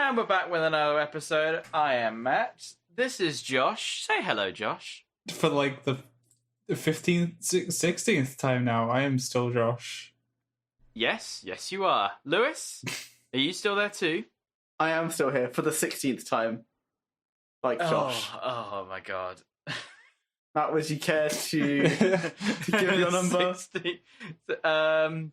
And we're back with another episode. I am Matt. This is Josh. Say hello, Josh. For like the 15th, 16th time now, I am still Josh. Yes, you are. Lewis, are you still there too? I am still here for the 16th time. Like Josh. Oh my god. Matt, would you care to give your number? 16th.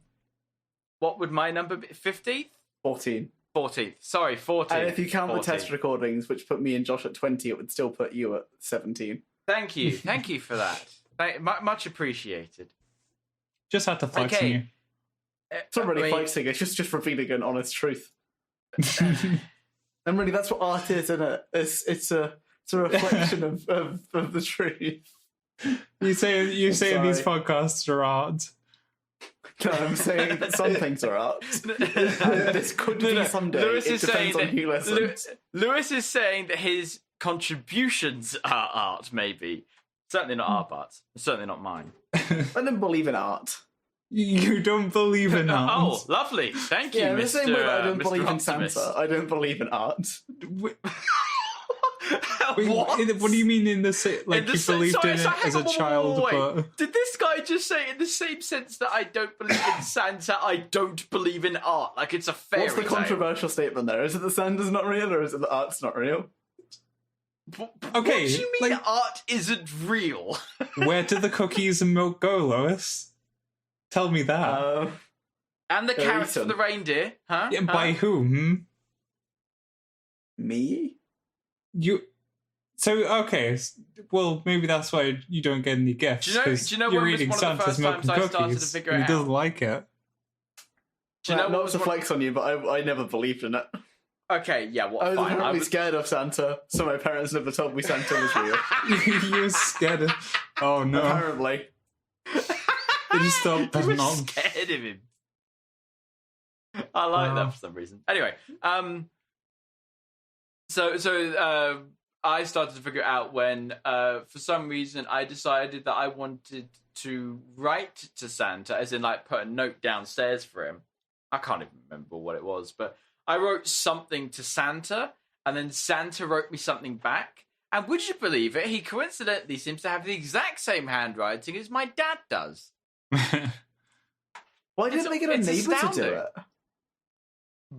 What would my number be? 15th? 14. 14th. Sorry, 14. And if you count 14. the test recordings, which put me and Josh at 20, it would still put you at 17. Thank you for that. Much appreciated. Just had to flex on you. It's not really flexing, it's just revealing an honest truth. And really, that's what art is, isn't it? It's a reflection of the truth. You say these podcasts are art. No, I'm saying that some things are art. And this could be someday. Lewis it depends on who listens. Lewis is saying that his contributions are art, maybe. Certainly not our parts. Certainly not mine. I don't believe in art. You don't believe in art? Oh, lovely. Thank you, Yeah, Mr. the same way that I don't Mr. believe in Optimus. Santa. I don't believe in art. What? What do you mean in the like you believed in it as a child? Wait. But Did this guy just say in the same sense that I don't believe in Santa, I don't believe in art? Like it's a fairy What's the tale. controversial statement there? Is it that Santa's not real, or is it that art's not real? What Okay, do you mean like- art isn't real? where did the cookies and milk go, Lois? Tell me that. And the They're carrots for eaten. the reindeer, huh? Yeah, by whom? Me? You. So okay, well maybe that's why you don't get any gifts. Do you know 'cause when you're was eating one of the Santa's first milk times and I started to cookies, figure and it he doesn't out? like it. Do you know what Not was to one- flex on you, but I never believed in it. Okay, yeah, I what? was Fine. apparently scared of Santa, so my parents never told me Santa was real. You were scared of... Oh no. Apparently. They just thought You that's were not... scared of him. I like that for some reason. Anyway, so I started to figure it out when, for some reason, I decided that I wanted to write to Santa, as in like put a note downstairs for him. I can't even remember what it was, but I wrote something to Santa, and then Santa wrote me something back. And would you believe it? He coincidentally seems to have the exact same handwriting as my dad does. Why didn't they get a it's neighbour to do astounding. it?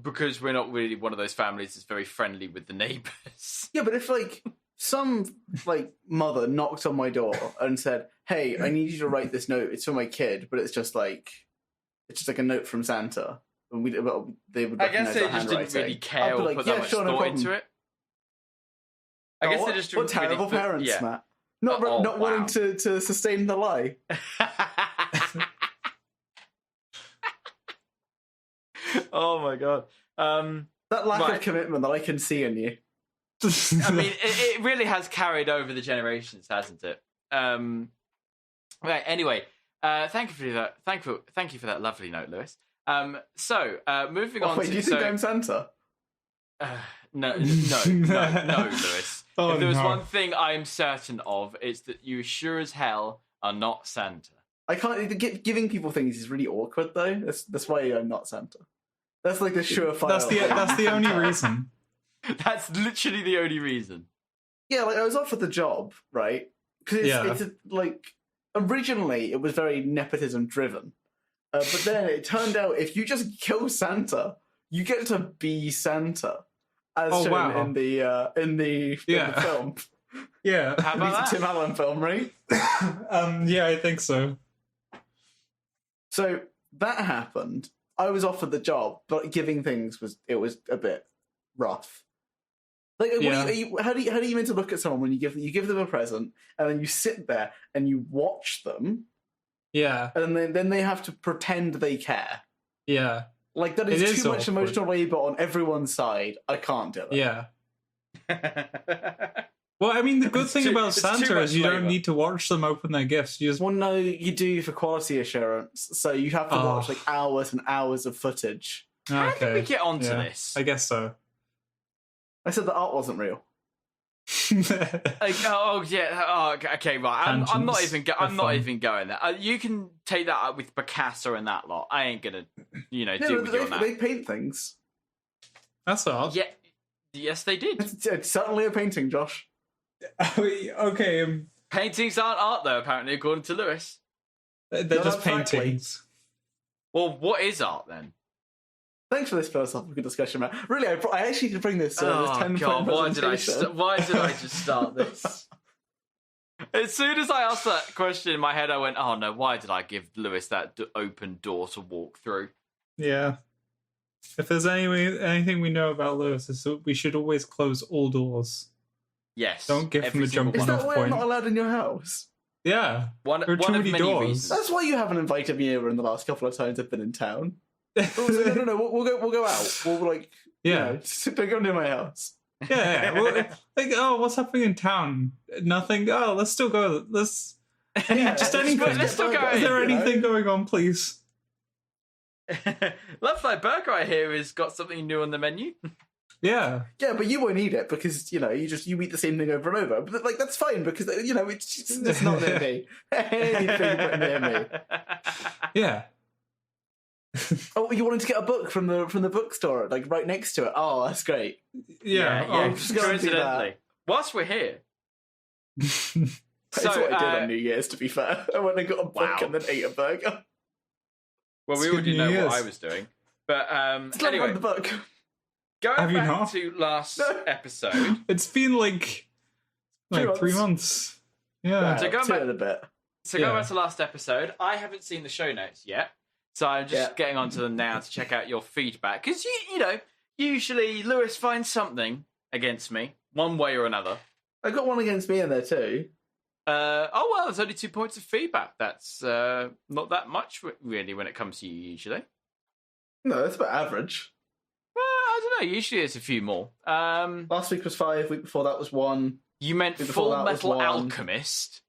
Because we're not really one of those families that's very friendly with the neighbours. Yeah, but if like some like mother knocked on my door and said, "Hey, I need you to write this note. It's for my kid, but it's just like a note from Santa." And they would. I guess recognise they our just didn't handwriting. really care I'd be or like, put "Yeah, that much sure, no thought problem." into it. I guess what, they just what didn't really terrible put- parents, yeah. Matt. Not wow. wanting to sustain the lie. Oh my god. That lack Right. of commitment that I can see in you. I mean, it really has carried over the generations, hasn't it? Right. Anyway, thank you for that. Thank you for that lovely note, Lewis. Moving on. Wait, to, do you think I'm Santa? No, Lewis. Oh, if there was no. one thing I am certain of, it's that you sure as hell are not Santa. I can't. Giving people things is really awkward, though. That's why I'm not Santa. That's like the surefire. That's the only reason. That's literally the only reason. Yeah, like I was offered the job, right? Because it's like originally it was very nepotism driven, but then it turned out if you just kill Santa, you get to be Santa, as shown wow. in the film. Yeah. How about It's a that? Tim Allen film, right? Yeah, I think so. So that happened. I was offered the job, but giving things was a bit rough. Like, Yeah. how do you meant to look at someone when you give them a present and then you sit there and you watch them Yeah. and then they have to pretend they care? Yeah. Like that It is is too much awkward. emotional labor on everyone's side. I can't do it. Yeah. Well, I mean, the good It's thing too- about it's too Santa much is you labour. don't need to watch them open their gifts. You just Well, no, you do for quality assurance. So you have to watch Oh. like hours and hours of footage. How did we get onto yeah, this? I guess so. I said the art wasn't real. Okay, right. I'm not Tangents even. are I'm not fun. even going there. You can take that up with Picasso and that lot. I ain't gonna, No, do with you on they that. paint things. That's odd. Yeah, Yes, they did. It's certainly a painting, Josh. Okay, Paintings aren't art, though, apparently, according to Lewis. they're Not just exactly. paintings. Well, what is art, then? Thanks for this philosophical discussion, Matt. Really, I actually could bring this this 10-point why did presentation. why did I just start this? As soon as I asked that question in my head, I went, "Oh no! Why did I give Lewis that open door to walk through?" Yeah. If there's anything we know about Lewis, is that we should always close all doors. Yes. Don't give him every a single jump Is one. on that off why I'm point. not allowed in your house? Yeah. One There are too of many many doors. reasons. That's why you haven't invited me over in the last couple of times I've been in town. No. We'll go out. We'll Yeah. don't go near my house. Yeah. Well, what's happening in town? Nothing. Oh, let's still go. Let's. Just anything. Let's still go. Is there anything going on, please? Love Flight Burger, I hear, has got something new on the menu. Yeah. Yeah, but you won't eat it because you eat the same thing over and over. But that's fine because it's not near me. Anything but near me. Yeah. Oh, you wanted to get a book from the bookstore, like right next to it. Oh, that's great. Yeah. yeah. just go and do Coincidentally, whilst we're here, That's what I did on New Year's. To be fair, I went and got a book and then ate a burger. well, we It's already good know New what Year's. I was doing, but Still anyway, read the book. going Have you back not? to last No. episode. It's been like 3 months. Yeah. So going two back- and a bit. So going Yeah. back to last episode, I haven't seen the show notes yet, so I'm just getting onto them now to check out your feedback. Because, usually Lewis finds something against me, one way or another. I got one against me in there too. There's only 2 points of feedback. That's not that much, really, when it comes to you, usually. No, that's about average. I don't know, usually it's a few more. Last week was 5. Week before that was 1. You meant Before Full that was Metal 1. Alchemist.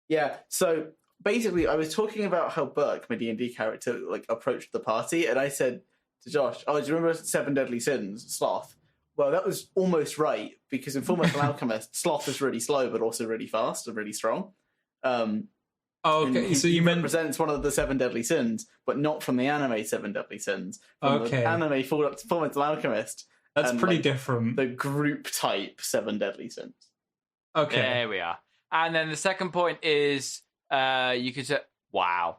Yeah. So basically, I was talking about how Burke, my D&D character, approached the party, and I said to Josh, "Oh, do you remember 7 Deadly Sins, Sloth?" Well, that was almost right because in Full Metal Alchemist, Sloth is really slow but also really fast and really strong. Okay, so he you meant represents one of the 7 Deadly Sins, but not from the anime 7 Deadly Sins. From Okay. the anime Full Metal Alchemist. that's and, pretty different. The group type 7 Deadly Sins. Okay. There we are. And then the second point is you could say, wow.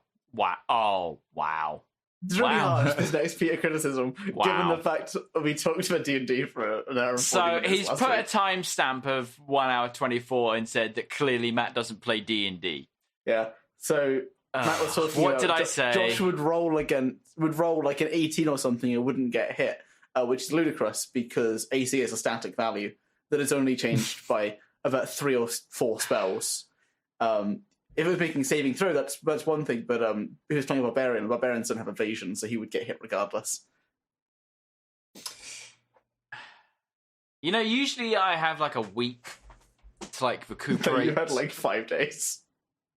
Oh, wow. It's really Wow. harsh, this next Peter criticism, Wow. given the fact that we talked about D&D for an hour and 40 So minutes he's last put a week. timestamp of 1 hour 24 and said that clearly Matt doesn't play D&D. Yeah. So Matt was talking what about did I say? Josh would roll like an 18 or something and wouldn't get hit, which is ludicrous because AC is a static value that is only changed by about 3 or 4 spells. If it was making saving throw, that's one thing, but he was playing a barbarian. Barbarians don't have evasion, so he would get hit regardless. Usually I have like a week to recuperate You had 5 days.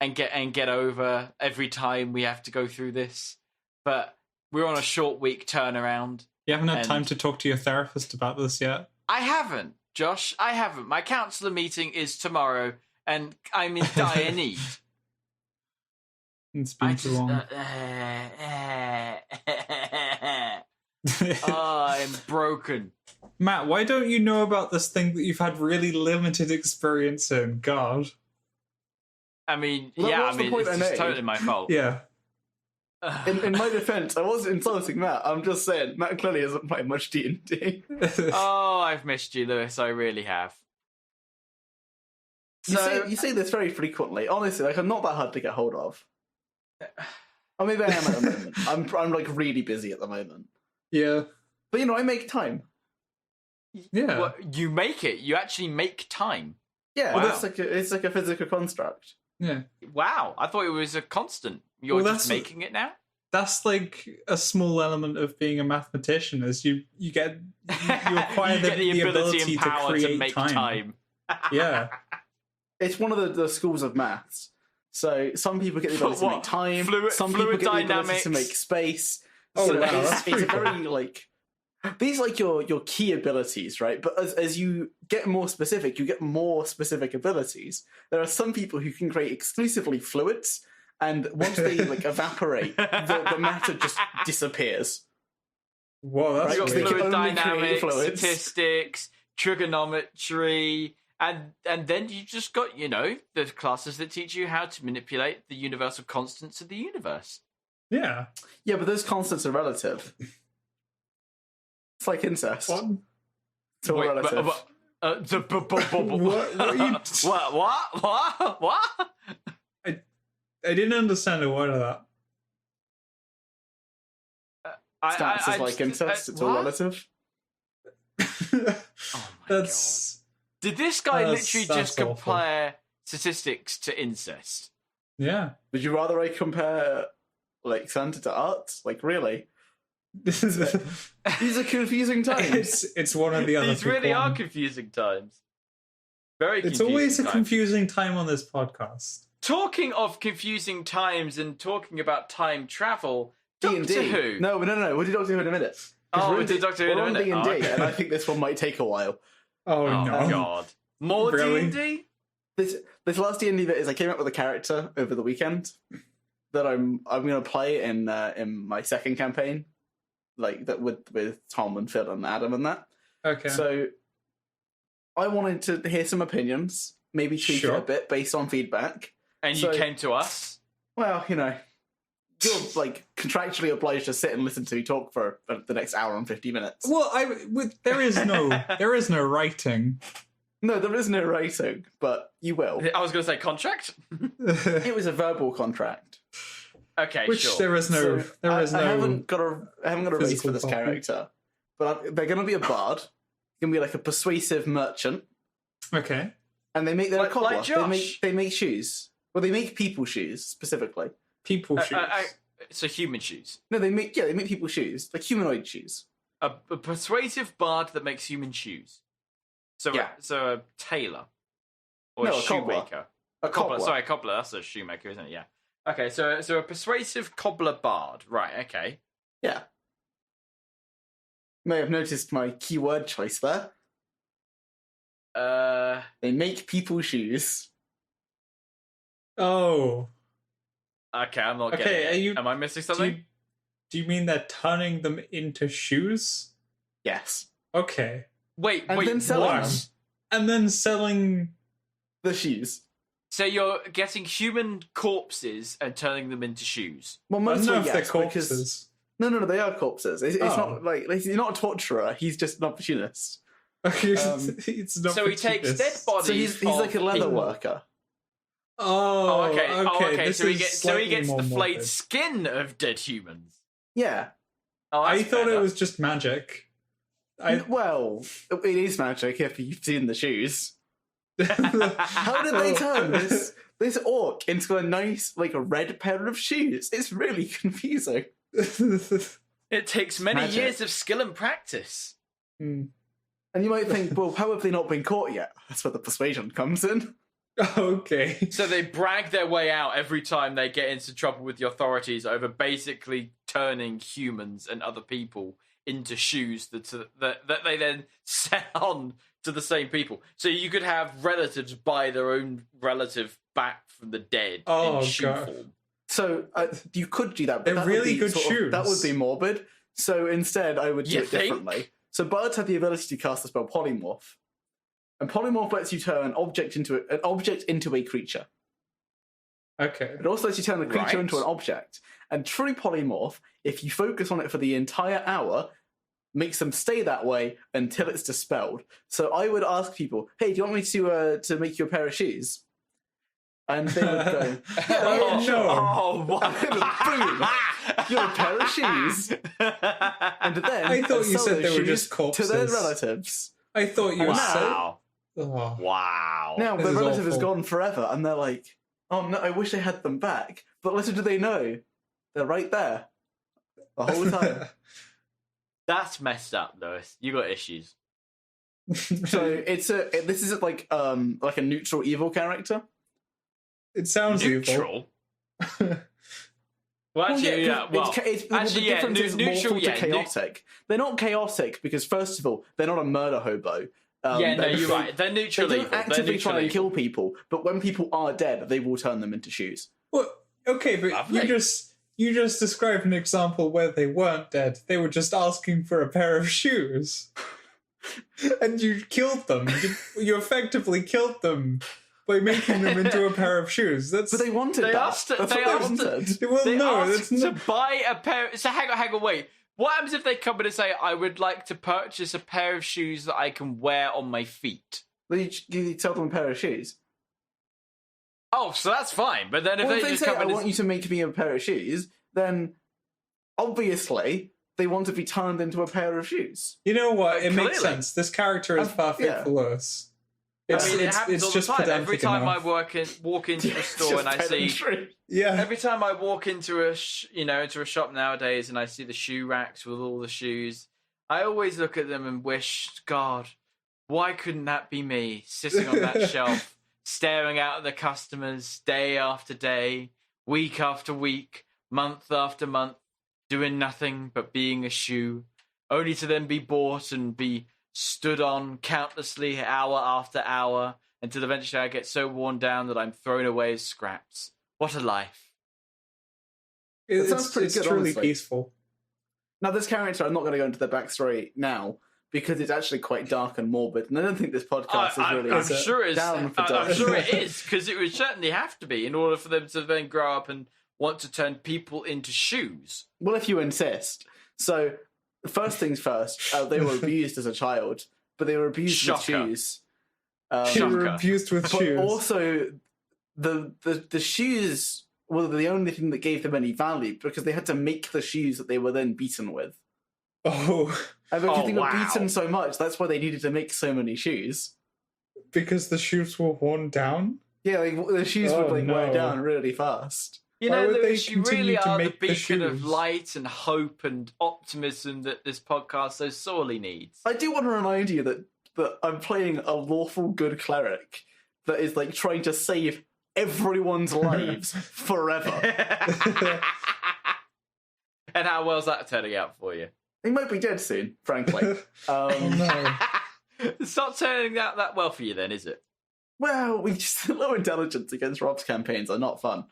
and get over every time we have to go through this. But we're on a short week turnaround. You haven't had And- time to talk to your therapist about this yet? I haven't, Josh. I haven't. My counsellor meeting is tomorrow, and I'm in dire need. It's been too long. I'm broken. Matt, why don't you know about this thing that you've had really limited experience in? God. I mean, Well, that was the point it's I just made. totally my fault. Yeah. In my defense, I wasn't insulting Matt. I'm just saying Matt clearly hasn't played much D&D. Oh, I've missed you, Lewis. I really have. You say this very frequently. Honestly, I'm not that hard to get hold of. Or maybe I am at the moment. I'm really busy at the moment. Yeah. But I make time. Yeah. Well, you make it. You actually make time. Yeah, Wow. it's like a physical construct. Yeah. Wow, I thought it was a constant. You're Well, just that's- making it now? That's like a small element of being a mathematician, is you acquire You get the ability to and power create to make time. Yeah. It's one of the schools of maths. So some people get the ability to What? make time. Fluid- some people fluid get the ability dynamics. to make space. Oh, So wow, it's that's a pretty very these your key abilities, right? But as you get more specific, you get more specific abilities. There are some people who can create exclusively fluids, and once they evaporate, the matter just disappears. Whoa, that's Right, You've got they weird. can fluid only create dynamics, fluids. statistics, trigonometry, and then you just got, the classes that teach you how to manipulate the universal constants of the universe. Yeah. Yeah, but those constants are relative. It's like incest. What? It's all relative. What? I didn't understand a word of that. Stats is like incest. It's all relative. Oh my god! Did this guy literally just compare statistics to incest? Yeah. Would you rather I compare like Santa to art? Like really? These are confusing times. It's one of the other. These really are confusing times. Very. It's always a confusing time on this podcast. Talking of confusing times and talking about time travel, Doctor Who. No, we'll do Doctor Who in a minute. We'll do Doctor Who in a minute. We're on D&D, and I think this one might take a while. Oh no! God, more really? D&D. This last D&D bit is I came up with a character over the weekend that I'm going to play in my second campaign, like that with Tom and Phil and Adam and that. Okay. So I wanted to hear some opinions, maybe tweak it a bit based on feedback. And you came to us. Well, you're like contractually obliged to sit and listen to me talk for the next hour and 50 minutes. Well, there is no writing. No, there is no writing, but you will. I was going to say contract. It was a verbal contract. Okay, Which sure. there is no. I haven't got a race for this character, but they're going to be a bard. Going to be like a persuasive merchant. Okay. And they're a cobbler. Like Josh. They make shoes. Well, they make people shoes specifically. People shoes. So human shoes. No, they make people shoes, like humanoid shoes. A persuasive bard that makes human shoes. So a tailor or a shoemaker. A cobbler. Sorry, a cobbler. That's a shoemaker, isn't it? Yeah. Okay, so a persuasive cobbler bard. Right. Okay. Yeah. May have noticed my keyword choice there. They make people shoes. Oh. Okay, I'm not getting it. Am I missing something? Do you mean they're turning them into shoes? Yes. Okay. Wait, then selling them. And then selling the shoes. So you're getting human corpses and turning them into shoes? Well, mostly if they're yes, corpses. No, they are corpses. It's not like he's not a torturer. He's just an opportunist. It's not. So he takes dead bodies. So he's like a leather worker. Oh, okay. So he gets the flayed morbid. skin of dead humans. Yeah. Oh, I thought it was just magic. Well, it is magic if you've seen the shoes. How did they turn this orc into a nice, like, a red pair of shoes? It's really confusing. It takes many years of skill and practice. Hmm. And you might think, well, how have they not been caught yet? That's where the persuasion comes in. Okay. So they brag their way out every time they get into trouble with the authorities over basically turning humans and other people into shoes that they then sell on to the same people. So you could have relatives buy their own relative back from the dead in shoe form. So you could do that, but they're that really would be good shoes. That would be morbid. So instead, I would do it differently. So bards have the ability to cast the spell Polymorph, and Polymorph lets you turn an object into a creature. Okay. It also lets you turn the creature into an object. And True Polymorph, if you focus on it for the entire hour, makes them stay that way until it's dispelled. So I would ask people, "Hey, do you want me to make you a pair of shoes?" And they would go, "Oh no!" Oh, boom! You're a pair of shoes. And then I thought you said they were just corpses to their relatives. I thought you said. Oh. Wow. Now the This is relative is awful. gone forever, and they're like, "Oh no, I wish I had them back." But little do they know, they're right there the whole time. That's messed up, Lewis. You got issues. So this is like a neutral evil character. It sounds neutral. Well, actually, the difference is neutral, mortal to chaotic. They're not chaotic because, first of all, they're not a murder hobo. You're right. They're neutral. They don't actively try and kill people, but when people are dead, they will turn them into shoes. Well, okay, but Lovely. you just described an example where they weren't dead. They were just asking for a pair of shoes. And you killed them. You effectively killed them by making them into a pair of shoes. That's But they wanted They that. asked- That's they what asked- they wanted. well, They no, asked that's to not. buy a pair. So hang on, wait. What happens if they come in and say, "I would like to purchase a pair of shoes that I can wear on my feet"? You tell them a pair of shoes. Oh, so that's fine. But then if Well, they if they just say, come I in, want you to make me a pair of shoes, then obviously they want to be turned into a pair of shoes. You know what? It makes Clearly. sense. This character is perfect yeah. for Lewis. I mean, it happens it's all just the time. pedantic Every time enough. I walk into a It's store just and I see. pedantry. Yeah. Every time I walk into into a shop nowadays and I see the shoe racks with all the shoes, I always look at them and wish, God, why couldn't that be me sitting on that shelf, staring out at the customers day after day, week after week, month after month, doing nothing but being a shoe, only to then be bought and be stood on countlessly hour after hour until eventually I get so worn down that I'm thrown away as scraps. What a life. That sounds It's, pretty it's good, truly honestly. peaceful. Now, this character, I'm not going to go into their backstory now because it's actually quite dark and morbid, and I don't think this podcast is really I'm sure it's, down for I'm dark. sure it is, because it would certainly have to be in order for them to then grow up and want to turn people into shoes. Well, if you insist. So, first things first, they were abused as a child, but they were abused Shocker. with shoes. They were Shocker. abused with But shoes. also, the shoes were the only thing that gave them any value because they had to make the shoes that they were then beaten with. Oh, And because Oh, they were wow. beaten so much, that's why they needed to make so many shoes. because the shoes were worn down? Yeah, the shoes Oh, would wear no. down really fast. You Why know, would they Lewis, you continue really to are the make the beacon of shoes? light and hope and optimism that this podcast so sorely needs. I do want to remind you that I'm playing a lawful good cleric that is like trying to save everyone's lives forever. And how well's that turning out for you? He might be dead soon, frankly. Oh no. It's not turning out that well for you then, is it? Well, we just low intelligence against Rob's campaigns are not fun.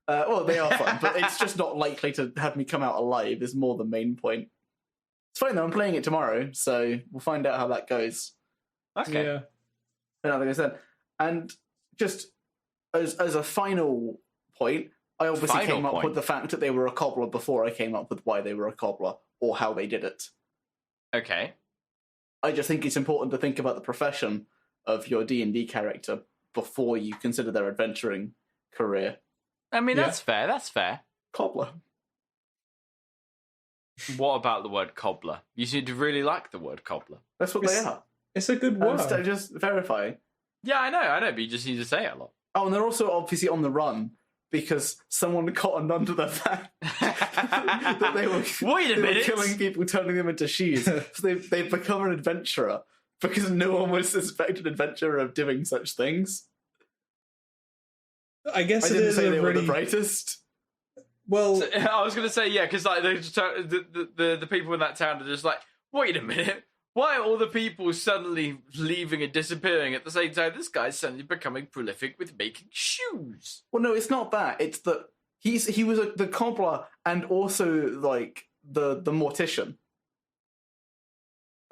Well, they are fun, but it's just not likely to have me come out alive. Is more the main point. It's fine though. I'm playing it tomorrow, so we'll find out how that goes. Okay. Yeah. And like I said, and just as a final point, I obviously Final came up point. with the fact that they were a cobbler before I came up with why they were a cobbler or how they did it. Okay. I just think it's important to think about the profession of your D&D character before you consider their adventuring career. I mean, Yeah. that's fair. That's fair. Cobbler. What about the word cobbler? You seem to really like the word cobbler. That's what they It's- are. It's a good I'm word. just verifying. Yeah, I know, but you just need to say it a lot. Oh, and they're also obviously on the run because someone caught onto the fact that they were, Wait a they were minute. killing people, turning them into shoes. So they've become an adventurer because no one would suspect an adventurer of doing such things. I guess I it didn't is say a they were really the brightest. well. So, I was going to say, yeah, because like the people in that town are just like, wait a minute, why are all the people suddenly leaving and disappearing at the same time? This guy's suddenly becoming prolific with making shoes. Well, no, it's not that. It's that he was the cobbler and also like the mortician,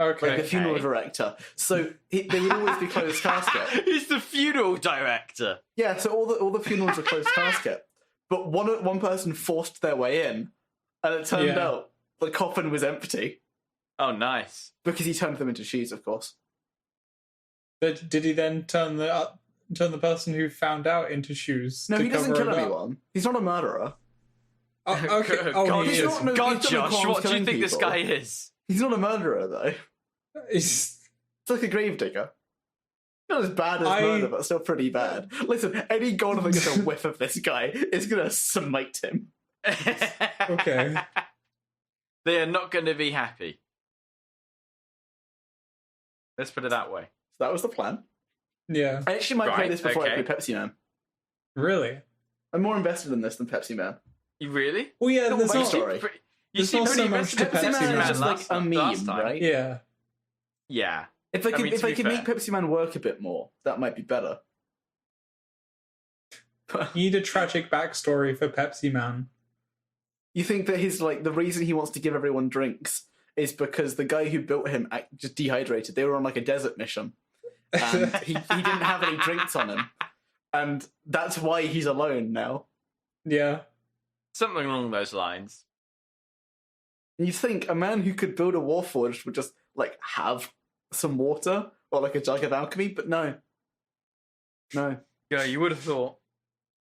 Okay. like the funeral director. So they would always be closed casket. He's the funeral director. Yeah, so all the funerals are closed casket, but one person forced their way in, and it turned Yeah. out the coffin was empty Oh, nice. because he turned them into shoes, of course. But did he then turn the person who found out into shoes? No, to he doesn't cover kill it up? anyone. He's not a murderer. Oh, okay. Oh, God, he he's is. not- no, God, he's done the Josh, crimes what do you killing think this people. guy is? He's not a murderer though. He's- It's like a gravedigger. Not as bad as murder, but still pretty bad. Listen, any god that gets a whiff of this guy is gonna smite him. Okay. They are not going to be happy. Let's put it that way. So that was the plan. Yeah. I actually might play Right, this before I okay. play Pepsi Man. Really? I'm more invested in this than Pepsi Man. You really? Well, yeah. No, There's my not. story. You There's seem not pretty so much invested to in Pepsi Pepsi Man Man is just like a last meme, time. right? Yeah. Yeah. If they I could, mean, if to they be could make fair. Pepsi Man work a bit more, that might be better. You need a tragic backstory for Pepsi Man. You think that his like the reason he wants to give everyone drinks is because the guy who built him just dehydrated. They were on like a desert mission, and he didn't have any drinks on him, and that's why he's alone now. Yeah. Something along those lines. And you think a man who could build a warforged would just like have some water or like a jug of alchemy, but no. Yeah, you would have thought.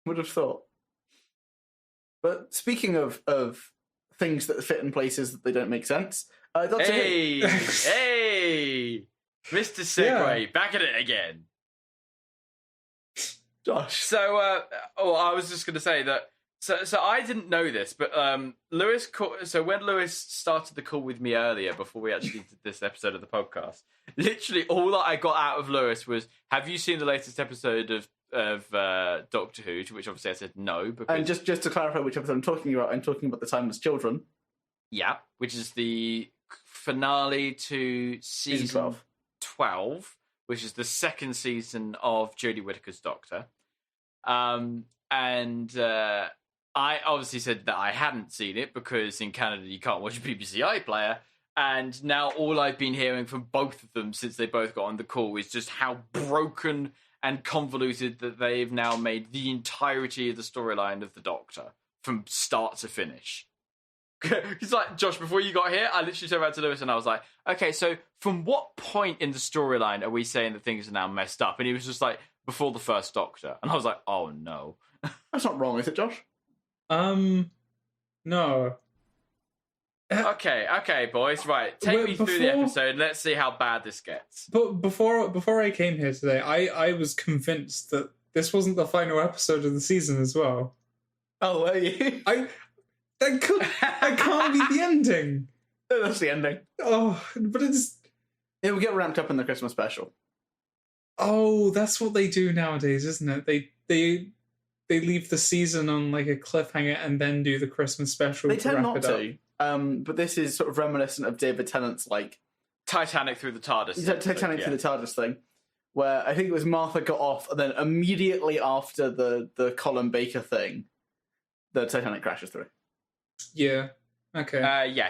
Would have thought. But speaking of things that fit in places that they don't make sense, Doctor Who. Hey, Mr. Segway, back at it again. Josh. So, I was just going to say that. So I didn't know this, but Lewis. So when Lewis started the call with me earlier, before we actually did this episode of the podcast, literally all that I got out of Lewis was, "Have you seen the latest episode of Doctor Who?" To which obviously I said no. Because... And just to clarify which episode I'm talking about the Timeless Children. Yeah, which is the finale to season 12, which is the second season of Jodie Whittaker's Doctor. I obviously said that I hadn't seen it because in Canada you can't watch a BBC iPlayer. And now all I've been hearing from both of them since they both got on the call is just how broken and convoluted that they've now made the entirety of the storyline of the Doctor from start to finish. It's like, Josh, before you got here, I literally turned around to Lewis and I was like, okay, so from what point in the storyline are we saying that things are now messed up? And he was just like, before the first Doctor. And I was like, oh no. That's not wrong, is it, Josh? No. Okay, boys. Right, take me through the episode. Let's see how bad this gets. But before I came here today, I was convinced that this wasn't the final episode of the season as well. Oh, were you? That can't be the ending. No, that's the ending. Oh, but it will get ramped up in the Christmas special. Oh, that's what they do nowadays, isn't it? They leave the season on like a cliffhanger and then do the Christmas special. They tend wrap not it up. to. But this is sort of reminiscent of David Tennant's like Titanic through the TARDIS. Titanic through the TARDIS thing, where I think it was Martha got off, and then immediately after the Colin Baker thing, the Titanic crashes through. Yeah. Okay.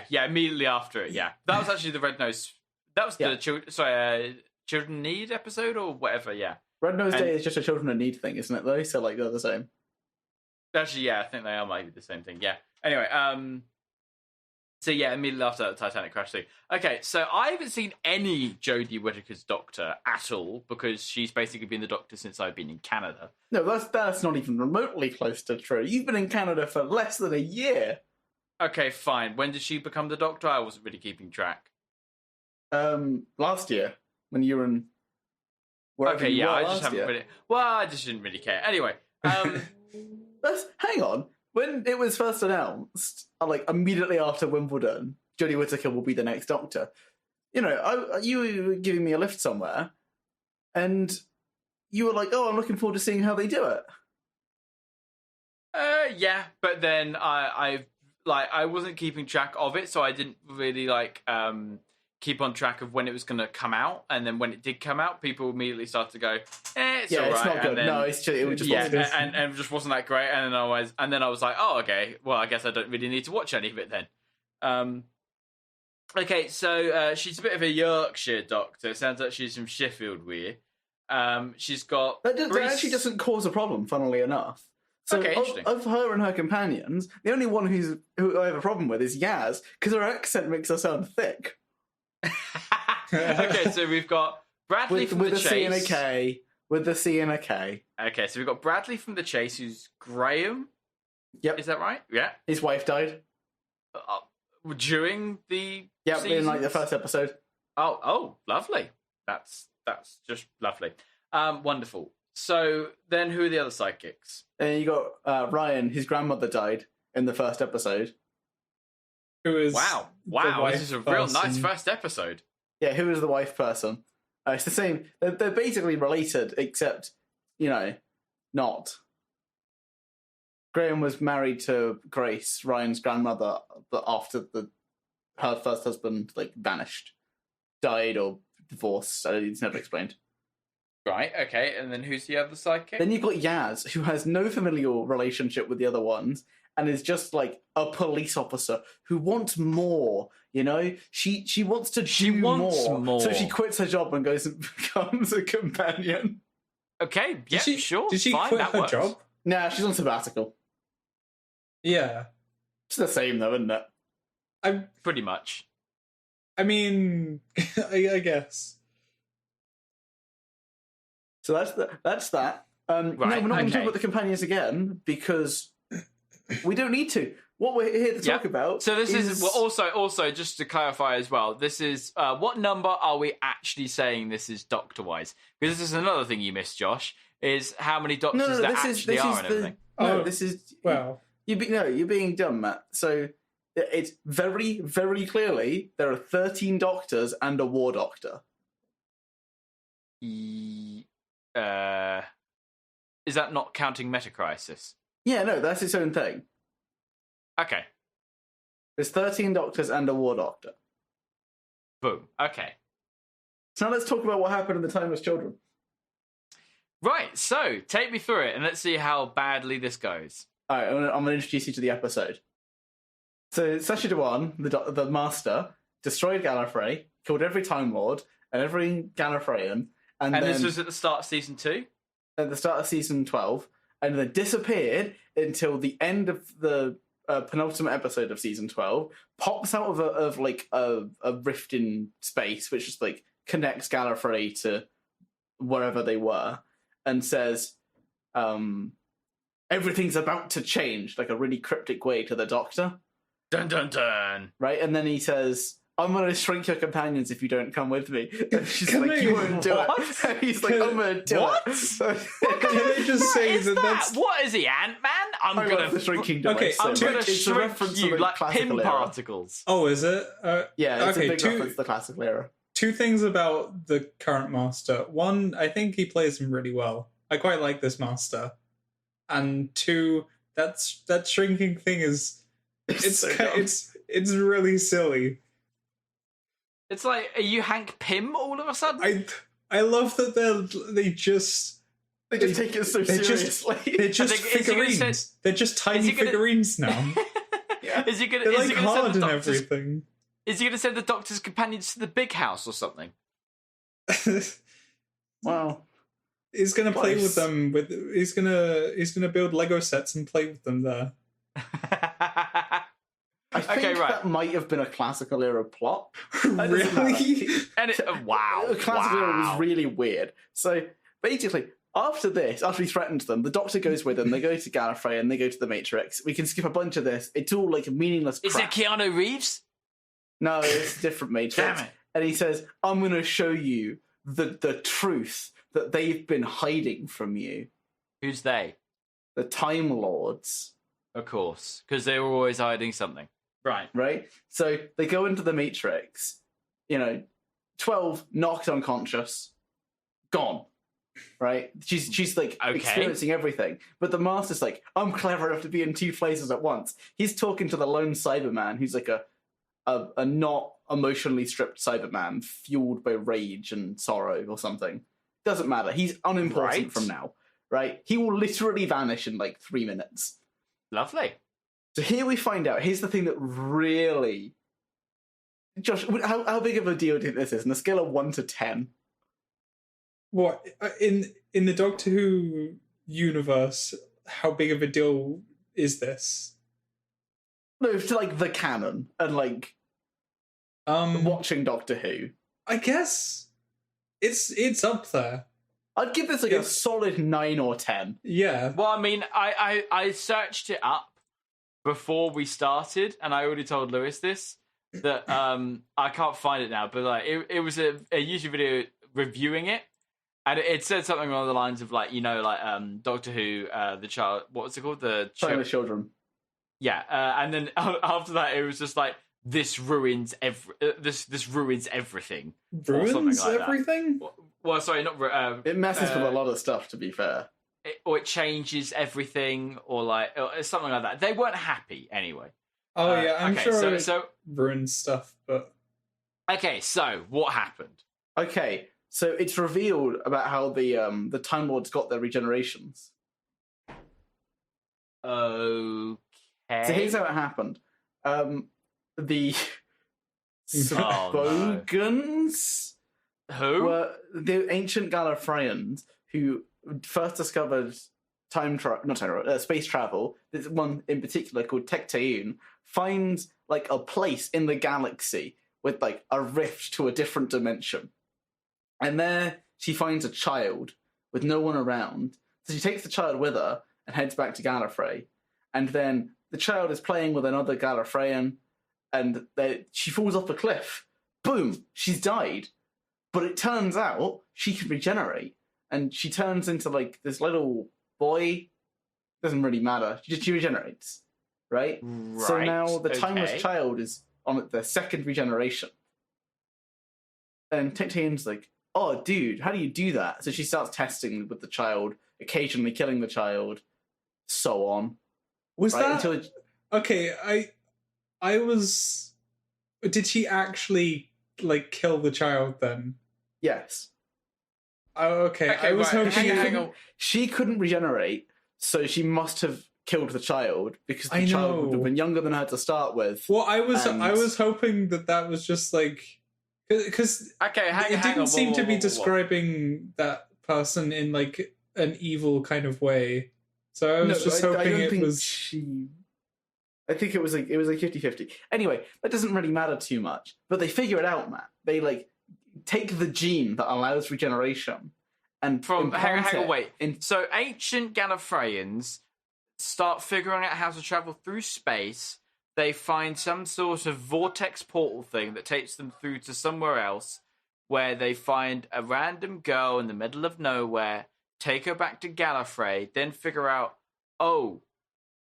Yeah. Immediately after it. Yeah, that was actually the Red Nose. That was the Children Need episode or whatever. Yeah. Red Nose Day is just a Children in Need thing, isn't it? Though, so like they're the same. Actually, yeah, I think they are maybe the same thing. Yeah. Anyway, so yeah, immediately after that, the Titanic crash thing. Okay, so I haven't seen any Jodie Whittaker's Doctor at all because she's basically been the Doctor since I've been in Canada. No, that's not even remotely close to true. You've been in Canada for less than a year. Okay, fine. When did she become the Doctor? I wasn't really keeping track. Last year when you were in. Okay, yeah, I just haven't really. Well, I just didn't really care. Anyway, hang on. When it was first announced, like immediately after Wimbledon, Jodie Whittaker will be the next Doctor. You know, you were giving me a lift somewhere, and you were like, "Oh, I'm looking forward to seeing how they do it." Yeah, but then I wasn't keeping track of it, so I didn't really keep on track of when it was going to come out, and then when it did come out, people immediately started to go, it's all right. It's not good. Then, no, it just wasn't. And it just wasn't that great. And then I was like, oh, okay, well, I guess I don't really need to watch any of it then. Okay, so she's a bit of a Yorkshire Doctor. Sounds like she's from Sheffield, weird. She's got that actually doesn't cause a problem, funnily enough. So okay, interesting. Of her and her companions, the only one who I have a problem with is Yaz, because her accent makes her sound thick. Okay, so we've got Bradley from The Chase. With a C and a K. With the C and a K. Okay, so we've got Bradley from The Chase, who's Graham. Yep. Is that right? Yeah. His wife died. During the seasons? In like the first episode. Oh, lovely. That's just lovely. Wonderful. So then who are the other sidekicks? And you got Ryan, his grandmother died in the first episode. Who is wow, this is a real nice first episode. Yeah, who is the wife person? It's the same. They're basically related, except, not. Graham was married to Grace, Ryan's grandmother, but after her first husband vanished, died or divorced. It's never explained. Right, okay, and then who's the other sidekick? Then you've got Yaz, who has no familial relationship with the other ones, and is just like a police officer who wants more. You know, she wants to do more, so she quits her job and goes and becomes a companion. Okay, yeah, sure. Did she fine, quit that her works. job? Nah, she's on sabbatical. Yeah, It's the same though, isn't it? Pretty much. I mean, I guess. So that's that. No, we're not going to talk about the companions again because we don't need to. What we're here to talk about. So this is well, also just to clarify as well. This is what number are we actually saying this is Doctor-wise? Because this is another thing you missed, Josh. Is how many doctors there actually are and everything. This is well. You're being dumb, Matt. So it's very, very clearly there are 13 doctors and a war doctor. Is that not counting Metacrisis? Yeah, no, that's its own thing. Okay. There's 13 doctors and a war doctor. Boom. Okay. So now let's talk about what happened in the Timeless Children. Right, so take me through it and let's see how badly this goes. All right, I'm going to introduce you to the episode. So Sacha Dhawan, the Master, destroyed Gallifrey, killed every Time Lord and every Gallifreyan, and then, this was at the start of season 2? At the start of season 12, and then disappeared until the end of the penultimate episode of season 12, pops out of a rift in space, which just like connects Gallifrey to wherever they were, and says, everything's about to change, like a really cryptic way to the Doctor. Dun dun dun. Right, and then he says, I'm going to shrink your companions if you don't come with me. And she's like, you won't do it. And he's like, I'm going to do it. Can I just say that's... What is he, Ant-Man? I'm going to shrinking device. I'm going to shrink you like pin particles. Oh, is it? Yeah, it's a big reference to the classical era. Two things about the current Master. One, I think he plays him really well. I quite like this Master. And two, that shrinking thing is... It's really silly. It's like, are you Hank Pym all of a sudden? I love that they just take it so seriously. They're just figurines. They're just tiny figurines now. Yeah. Is he gonna? They're is like he gonna hard send and everything. Is he going to send the Doctor's companions to the big house or something? Wow. He's gonna play with them. He's gonna build Lego sets and play with them there. I think that might have been a classical era plot. Really? And wow. The classical era was really weird. So basically, after he threatens them, the Doctor goes with them. They go to Gallifrey and they go to the Matrix. We can skip a bunch of this. It's all like meaningless crap. Is it Keanu Reeves? No, it's a different Matrix. Damn it. And he says, I'm going to show you the truth that they've been hiding from you. Who's they? The Time Lords. Of course, because they were always hiding something. Right? So they go into the Matrix, 12 knocked unconscious, gone. Right? She's like experiencing everything. But the Master's like, I'm clever enough to be in two places at once. He's talking to the lone Cyberman who's like a not emotionally stripped Cyberman fueled by rage and sorrow or something. Doesn't matter. He's unimportant from now. Right? He will literally vanish in like 3 minutes. Lovely. So here we find out. Here's the thing that really... Josh, how big of a deal do you think this is? On a scale of 1 to 10? What? In the Doctor Who universe, how big of a deal is this? No, to like the canon and like watching Doctor Who. I guess it's up there. I'd give this like a solid 9 or 10. Yeah. Well, I mean, I searched it up before we started, and I already told Lewis this, that I can't find it now, but like it was a YouTube video reviewing it, and it said something along the lines of like, Doctor Who, the child, what's it called? The Timeless Children. Yeah, and then after that, it was just like, this ruins this ruins everything. Ruins like everything? Well, sorry, not it messes with a lot of stuff, to be fair. Or it changes everything, or something like that. They weren't happy anyway. Oh yeah, I'm sure so ruins stuff, but okay. So what happened? Okay, so it's revealed about how the Time Lords got their regenerations. Okay. So here's how it happened. The Oh, Bogans Who? were the ancient Gallifreyans who first discovered space travel. There's one in particular called Tecteun, finds like a place in the galaxy with like a rift to a different dimension. And there she finds a child with no one around. So she takes the child with her and heads back to Gallifrey. And then the child is playing with another Gallifreyan, and she falls off a cliff. Boom! She's died. But it turns out she can regenerate, and she turns into like this little boy. Doesn't really matter. She regenerates, right? So now the timeless child is on the second regeneration. And Tecteun's like, oh, dude, how do you do that? So she starts testing with the child, occasionally killing the child, so on. Was that... Okay, I was... Did she actually, like, kill the child then? Yes. Oh, okay. I was hoping... She couldn't regenerate, so she must have killed the child, because the child would have been younger than her to start with. Well, I was hoping that was just, like... Because it didn't seem to be describing that person in, like, an evil kind of way. So I was just hoping it was... I think it was like 50-50. Anyway, that doesn't really matter too much. But they figure it out, Matt. They, like, take the gene that allows regeneration and... Hang on, wait. So ancient Gallifreyans start figuring out how to travel through space. They find some sort of vortex portal thing that takes them through to somewhere else, where they find a random girl in the middle of nowhere, take her back to Gallifrey, then figure out, oh,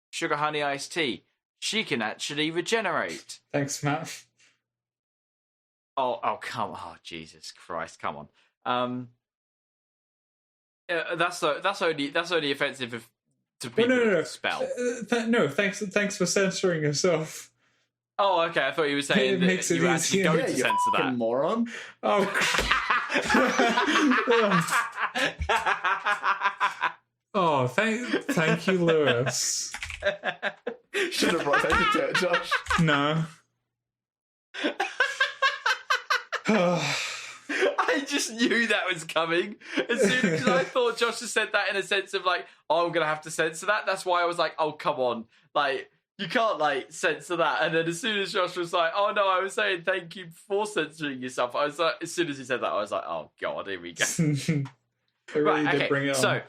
sugar honey iced tea, she can actually regenerate. Thanks, Matt. Oh, come on. Oh, Jesus Christ, come on. That's only offensive if... to people with spell. No, thanks for censoring yourself. Oh, okay. I thought you were saying that you were actually going to censor that. Moron. Oh. Oh, thank you, Lewis. Should have brought that to it, Josh. No. I just knew that was coming as soon as I thought Josh just said that in a sense of like, oh, I'm gonna have to censor that. That's why I was like, oh, come on, like you can't like censor that. And then as soon as Josh was like, oh no, I was saying thank you for censoring yourself, I was like, as soon as he said that, I was like, oh god, here we go. Really did bring it on. So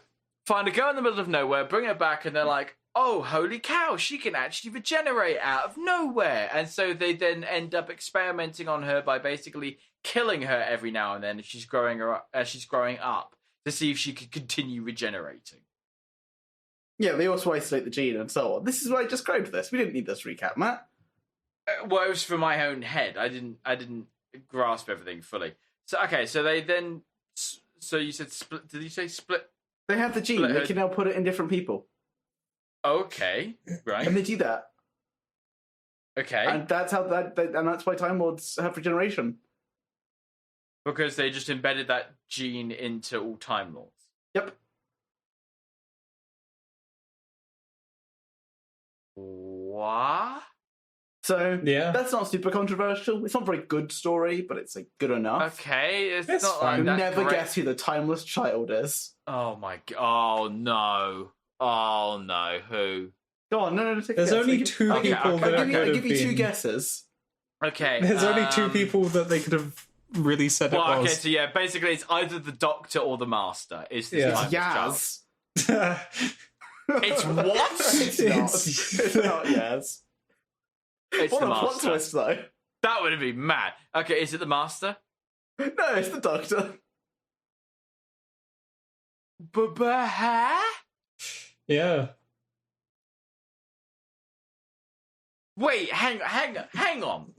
find a girl in the middle of nowhere, bring her back, and they're like, oh, holy cow, she can actually regenerate out of nowhere. And so they then end up experimenting on her by basically killing her every now and then as she's growing up to see if she could continue regenerating. Yeah, they also isolate the gene and so on. This is why I described this. We didn't need this recap, Matt. Well, it was for my own head. I didn't grasp everything fully. So okay, so they then... So you said split... Did you say split? They have the gene. They can now put it in different people. Okay, right. And they do that. Okay. And that's how and that's why Time Lords have regeneration. Because they just embedded that gene into all Time Lords. Yep. What? So yeah, that's not super controversial. It's not a very good story, but it's like good enough. Okay, it's not fine. like that. Never guess who the timeless child is. Oh my god! Oh no! Oh no! Who? Go on, no, take There's a guess. only two people that I'll could have give you two been. Guesses. Okay. There's only two people that they could have really said it was. Okay, so yeah, basically it's either the Doctor or the Master. Is this Yaz. It's what? It's not Yaz. It's what the a plot Master. twist, though. That would have been mad. Okay, is it the Master? No, it's the Doctor. Yeah. Wait, hang on.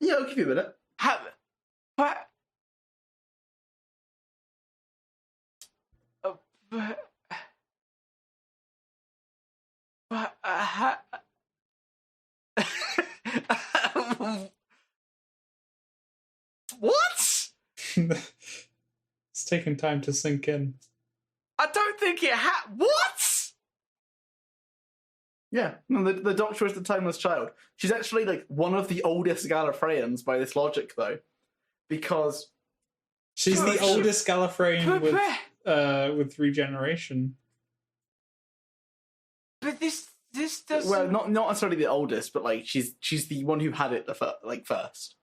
Yeah, I'll give you a minute. What? What? It's taking time to sink in. I don't think it what? Yeah, no, the Doctor is the timeless child. She's actually like one of the oldest Gallifreyans by this logic, though, because she's the oldest Gallifreyan with regeneration. But this doesn't. Well, not necessarily the oldest, but like she's the one who had it first.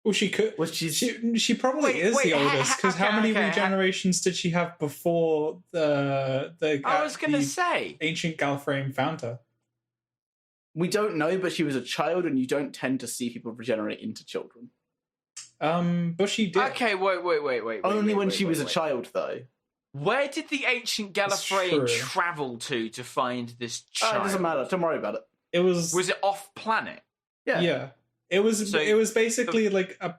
Well, she could. Well, she probably is the oldest, because how many regenerations did she have before the I was going to say ancient Gallifreyan found her? We don't know, but she was a child, and you don't tend to see people regenerate into children. But she did. Okay, wait. Only when she was a child, though. Where did the ancient Gallifreyan travel to find this child? It doesn't matter. Don't worry about it. Was it off planet? Yeah. It was basically like a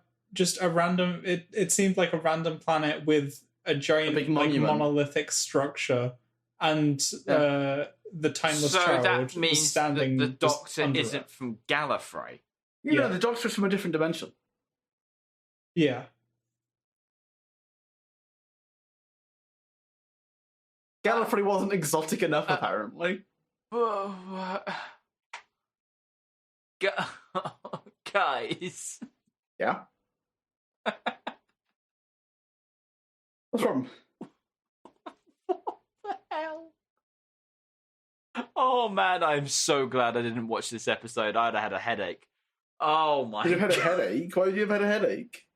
random. It seemed like a random planet with a giant big like monolithic structure, and the timeless child that means was standing. The Doctor isn't from Gallifrey. Yeah, the Doctor's from a different dimension. Yeah. Gallifrey wasn't exotic enough, apparently. Guys. Yeah? What's wrong? What the hell? Oh man, I'm so glad I didn't watch this episode. I'd have had a headache. Oh my god. You've had a headache? Why would you have had a headache?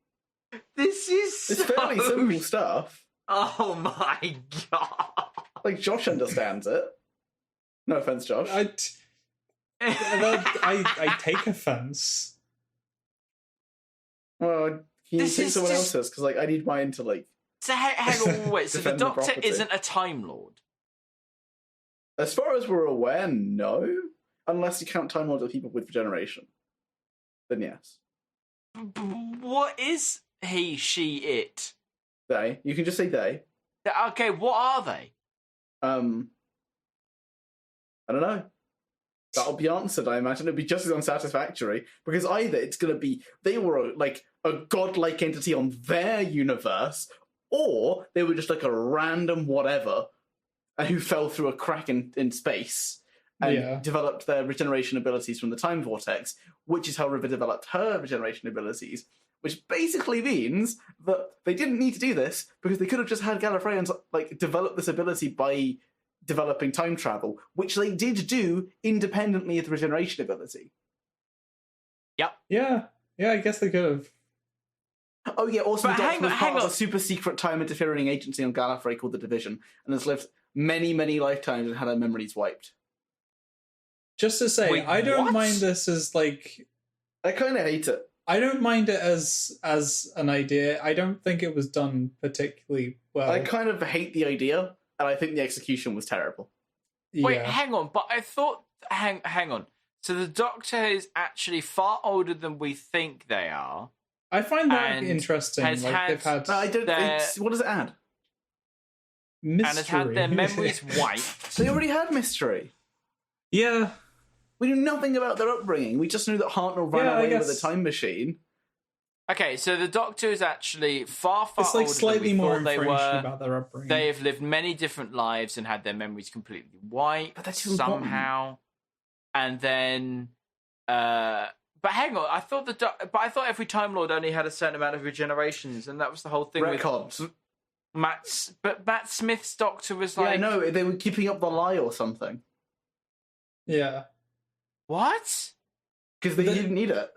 It's fairly simple stuff. Oh my god. Like, Josh understands it. No offense, Josh. I take offense. Well, can you take someone else's? Because, like, I need mine to, like... So, hang on, wait. So the Doctor property. isn't a Time Lord? As far as we're aware, no. Unless you count Time Lords as people with regeneration. Then yes. What is he, she, it? They. You can just say they. Okay, what are they? I don't know. That'll be answered, I imagine. It'll be just as unsatisfactory, because either it's going to be they were like a godlike entity on their universe, or they were just like a random whatever who fell through a crack in space and developed their regeneration abilities from the time vortex, which is how River developed her regeneration abilities, which basically means that they didn't need to do this because they could have just had Gallifreyans like develop this ability by developing time travel, which they did do independently of the regeneration ability. Yep. Yeah, I guess they could have. Oh yeah, also the Doctor was part of a super secret time interfering agency on Gallifrey called the Division, and has lived many, many lifetimes and had her memories wiped. Just to say, I don't mind this as like... I kind of hate it. I don't mind it as an idea. I don't think it was done particularly well. I kind of hate the idea, and I think the execution was terrible. Wait, hang on, but I thought... Hang on. So the Doctor is actually far older than we think they are. I find that interesting. They've had... No, I don't think... What does it add? Mystery. And has had their memories wiped. They already had mystery. Yeah. We knew nothing about their upbringing. We just knew that Hartnell ran away with a time machine. Okay, so the Doctor is actually far it's like older slightly than we more thought they information were. about their upbringing. They have lived many different lives and had their memories completely wiped but that's somehow. And then, but hang on, I thought every Time Lord only had a certain amount of regenerations, and that was the whole thing. Retcons. With Matt Smith's Doctor was like, yeah, no, they were keeping up the lie or something. Yeah. What? Because they didn't need it.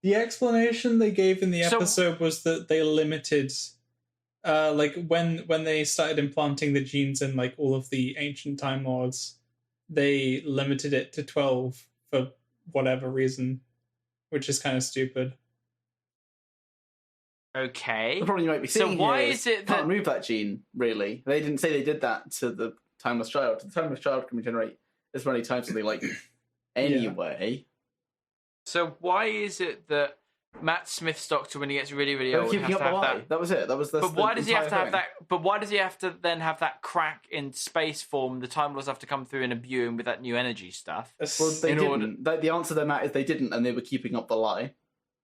The explanation they gave in the episode was that they limited, like when they started implanting the genes in like all of the ancient Time Lords, they limited it to 12 for whatever reason, which is kind of stupid. Okay. The problem you might be seeing why here is it can't remove that gene, really. They didn't say they did that to the Timeless Child. The Timeless Child can regenerate as many times as they like anyway. So why is it that Matt Smith's Doctor, when he gets really, really old, keeping has up to the have lie. that? That was it. That was the. But why does he have to have thing. that? But why does he have to then have that crack in space form? The Time Lords have to come through and imbue him with that new energy stuff. Well, they didn't. The answer to that is they didn't, and they were keeping up the lie.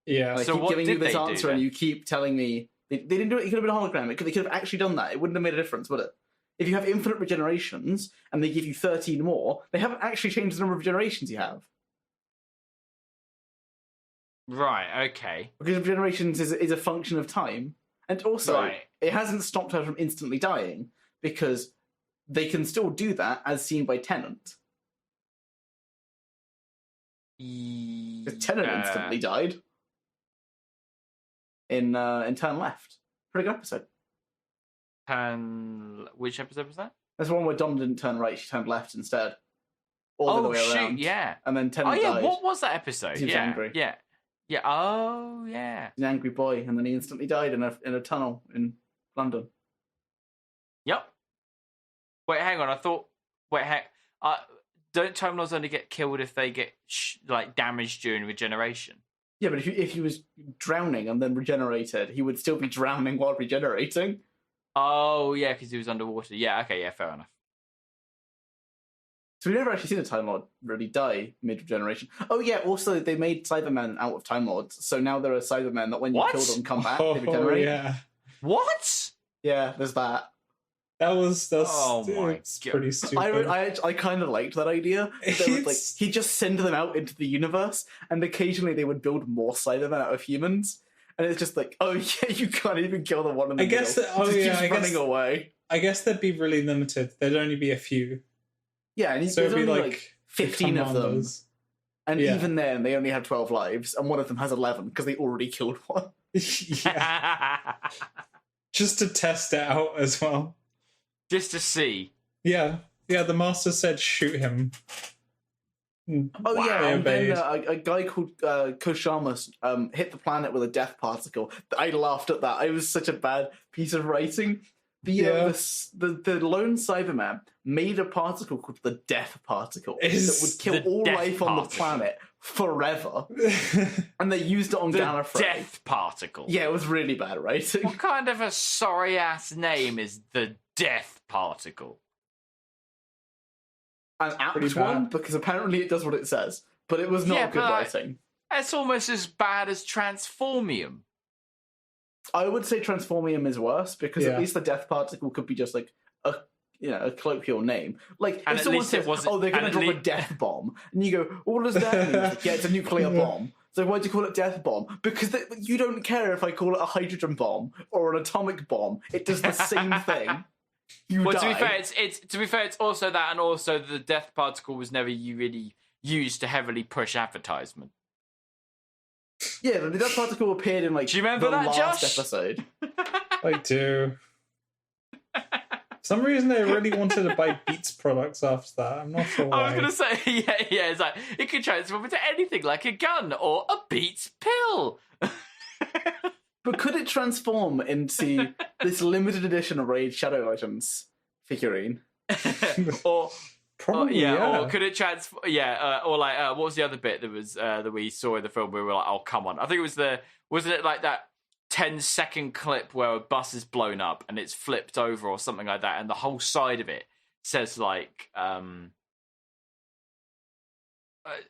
Yeah. I so keep what giving did you this they answer, do, and you keep telling me they didn't do it. It could have been a hologram. They could have actually done that. It wouldn't have made a difference, would it? if you have infinite regenerations and they give you 13 more, they haven't actually changed the number of regenerations you have. Right, okay. Because regenerations is a function of time. And also, it hasn't stopped her from instantly dying, because they can still do that, as seen by Tennant. Because Tennant instantly died in Turn Left. Pretty good episode. Which episode was that? That's the one where Dom didn't turn right, she turned left instead. All the way around. Yeah. And then Tennant died. What was that episode? He was angry. Yeah. Yeah. Oh, yeah. He's an angry boy, and then he instantly died in a tunnel in London. Yep. Wait, hang on. Don't Time Lords only get killed if they get damaged during regeneration? Yeah, but if he was drowning and then regenerated, he would still be drowning while regenerating. Oh, yeah, because he was underwater. Yeah, okay, yeah, fair enough. So we've never actually seen a Time Lord really die mid-regeneration. Oh, yeah, also, they made Cybermen out of Time Lords, so now there are Cybermen that when you kill them come back, they regenerate. Yeah. What? Yeah, there's that. That's my pretty stupid. I kind of liked that idea. He'd just send them out into the universe, and occasionally they would build more Cybermen out of humans. And it's just like, oh yeah, you can't even kill the one in the middle. Keeps running away. I guess they'd be really limited. There'd only be a few. Yeah, and so there's it'd be only like 15 of them. And even then, they only have 12 lives, and one of them has 11 because they already killed one. Yeah. Just to test it out as well. Just to see. Yeah. Yeah, the master said shoot him. Oh, wow. Yeah, and then a guy called Koshamas hit the planet with a death particle. I laughed at that. It was such a bad piece of writing. The lone Cyberman made a particle called the death particle that would kill all life on the planet forever. And they used it on Gallifrey. The death particle? Yeah, it was really bad writing. What kind of a sorry-ass name is the death particle? An apt one, because apparently it does what it says. But it was not good writing. It's almost as bad as Transformium. I would say Transformium is worse, because at least the death particle could be just like a colloquial name. Like, if someone says, they're going to drop a death bomb, and you go, what does that mean? Yeah, it's a nuclear bomb. So why do you call it death bomb? Because you don't care if I call it a hydrogen bomb or an atomic bomb. It does the same thing. Die. To be fair, it's also that, and also the death particle was never really used to heavily push advertisement. Yeah, the death particle appeared in do you remember the that, last Josh? episode. I do. For some reason, they really wanted to buy Beats products after that. I'm not sure why. I was going to say, it's like, it could transform into anything, like a gun or a Beats pill. But could it transform into this limited edition of Raid Shadow Legends figurine? Probably, or could it transform? Or like, what was the other bit that was that we saw in the film where we were like, oh, come on. I think it was wasn't it like that 10-second clip where a bus is blown up and it's flipped over or something like that, and the whole side of it says like, it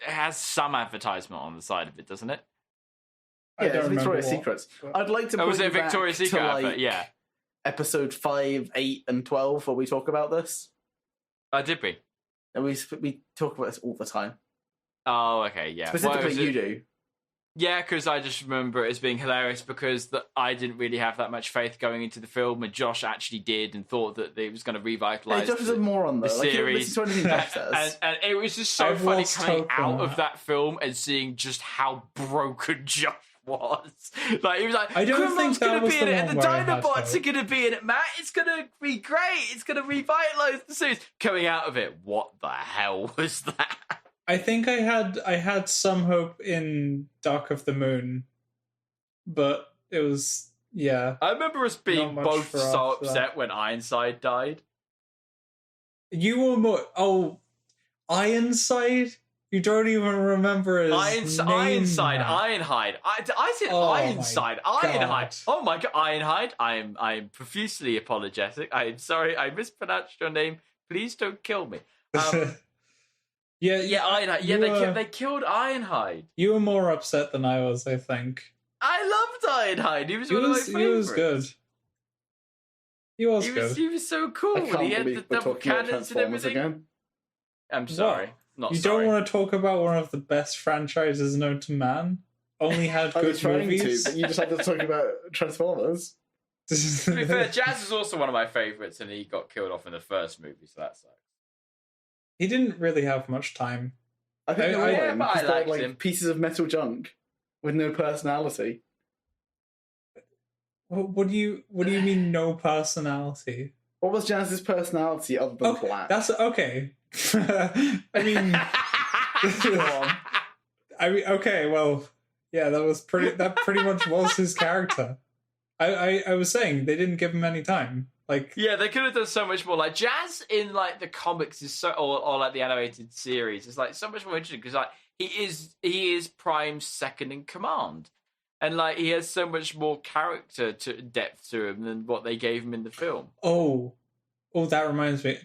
has some advertisement on the side of it, doesn't it? Yeah, it's Victoria's Secrets. I'd like to point Victoria's Secret advert? Yeah. Episode 5, 8, and 12, where we talk about this. Did we? And we talk about this all the time. Oh, okay, yeah. Specifically, you do. Yeah, because I just remember it as being hilarious because I didn't really have that much faith going into the film, and Josh actually did and thought that it was going to revitalise Josh is a moron, though. the series. To anything Josh says. and it was just so funny coming out of that film and seeing just how broken Josh was. Like, he was like, I don't think that was be in it, and the Dinobots are going to be in it, Matt. It's going to be great. It's going to revitalise the series. Coming out of it, what the hell was that? I think I had some hope in Dark of the Moon, but it was I remember us being both so upset when Ironside died. You were more Ironside. You don't even remember his name. Ironside, Ironhide. I said Ironside, Ironhide. Oh my god, Ironhide. I'm profusely apologetic. I'm sorry, I mispronounced your name. Please don't kill me. Ironhide. Yeah, they killed Ironhide. You were more upset than I was, I think. I loved Ironhide. He was one of my favorites. He was good. He was He good. was so cool. I can't He had the believe we're double talking about cannons and Transformers everything. again. I'm sorry. What? Not You sorry. don't want to talk about one of the best franchises known to man? Only had I good was trying movies? to, but you just had to talk about Transformers. To be fair, Jazz is also one of my favourites, and he got killed off in the first movie, so that sucks. He didn't really have much time. I think I- they're yeah, but I because they're liked like him. pieces of metal junk with no personality. What do you mean no personality? What was Jazz's personality other than Okay, black? that's okay. I mean, Go on. okay, well, yeah, that pretty much was his character. I was saying they didn't give him any time. Like, Yeah, they could have done so much more. Like Jazz in like the comics is so, or like the animated series is like so much more interesting because like he is Prime's second in command, and like he has so much more character to depth to him than what they gave him in the film. oh, that reminds me.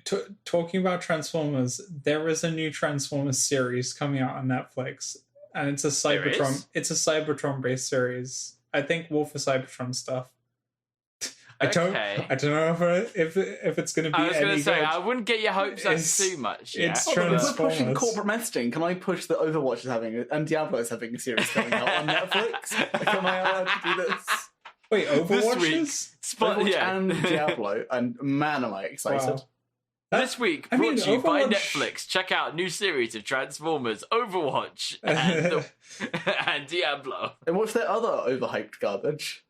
Talking about Transformers, there is a new Transformers series coming out on Netflix, and it's a There Cybertron. is? It's a Cybertron based series. I think War for Cybertron stuff. I don't know if it's going to be. I was going any to say good. I wouldn't get your hopes up It's- too much. it's Yeah. Oh, but if we're Transformers. pushing corporate messaging, can I push that Overwatch is having and Diablo is having a series coming out on Netflix? Like, am I allowed to do this? Wait, This Overwatch week, is? Overwatch yeah. and Diablo, and man, am I excited! Wow. This week, I brought mean, to you by Overwatch- Netflix. Check out new series of Transformers, Overwatch, and, and Diablo. And what's their other overhyped garbage?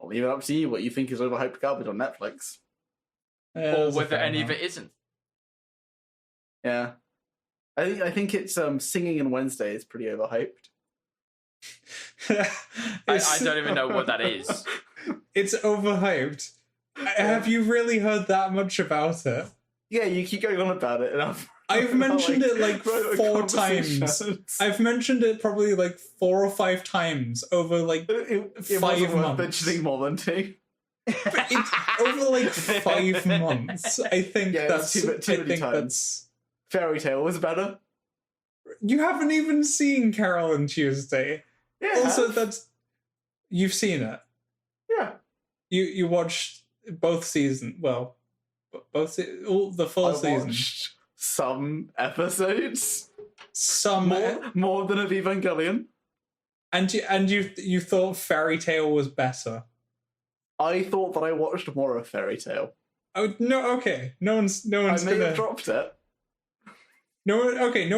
I'll leave it up to you what you think is overhyped garbage on Netflix. Yeah, Or there's a whether fair any of amount. it isn't. Yeah, I think it's Singing in Wednesday is pretty overhyped. I don't even know what that is. It's overhyped. Have you really heard that much about it? Yeah, you keep going on about it, and I've mentioned it like wrote a 4 times. conversation. I've mentioned it probably like 4 or 5 times over like It 5 wasn't worth months. mentioning more than 2. over like 5 months. I think Yeah, that's it's too I many think times. that's Fairy Tale was better. you haven't even seen Carol and Tuesday. Yeah, I Also, have. that's you've seen it. Yeah. You watched both seasons. Well, all the full I season. watched some episodes. Some More than of Evangelion. and you thought Fairy Tale was better. I thought that I watched more of Fairy Tale. Oh no! Okay, no one's I may gonna. have dropped it. No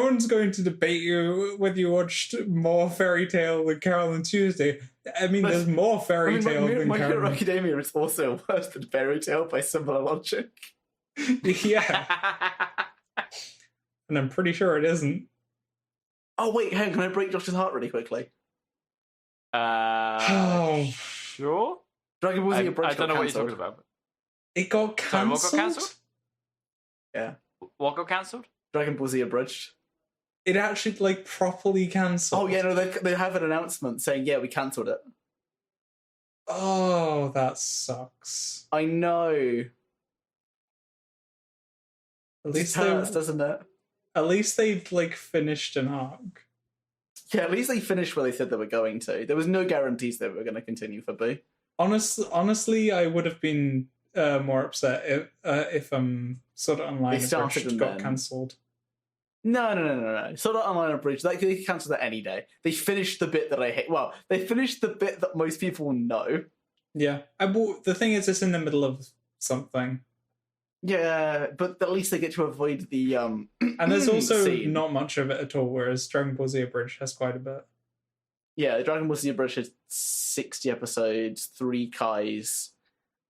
one's going to debate you whether you watched more Fairy Tale than Carol and Tuesday. I mean, there's more Fairy Tale than My Hero Carol. Academia is also worse than Fairy Tale by similar logic. Yeah, and I'm pretty sure it isn't. Oh wait, hang on, can I break Josh's heart really quickly? Oh. Sure. Dragon Ball Z I Abridged don't know got what you're cancelled. talking about. It got Sorry, what got cancelled. cancelled? Yeah. What got cancelled? Dragon Ball Z Abridged. It actually like properly cancelled. Oh yeah, no, they have an announcement saying, yeah, we cancelled it. Oh, that sucks. I know. At It least hurts, they, doesn't it? at least they like finished an arc. Yeah, at least they finished where they said they were going to. There was no guarantees they were going to continue for B. Honestly, I would have been more upset if Sword Art Online They started Abridged and got then- cancelled. No. Sword Art Online Abridged, they could cancel that any day. They finished the bit that I hate. Well, they finished the bit that most people know. Yeah, the thing is, it's in the middle of something, Yeah, but at least they get to avoid the and there's also scene. not much of it at all. Whereas Dragon Ball Z Abridged has quite a bit. Yeah, Dragon Ball Z Abridged has 60 episodes, 3 Kais,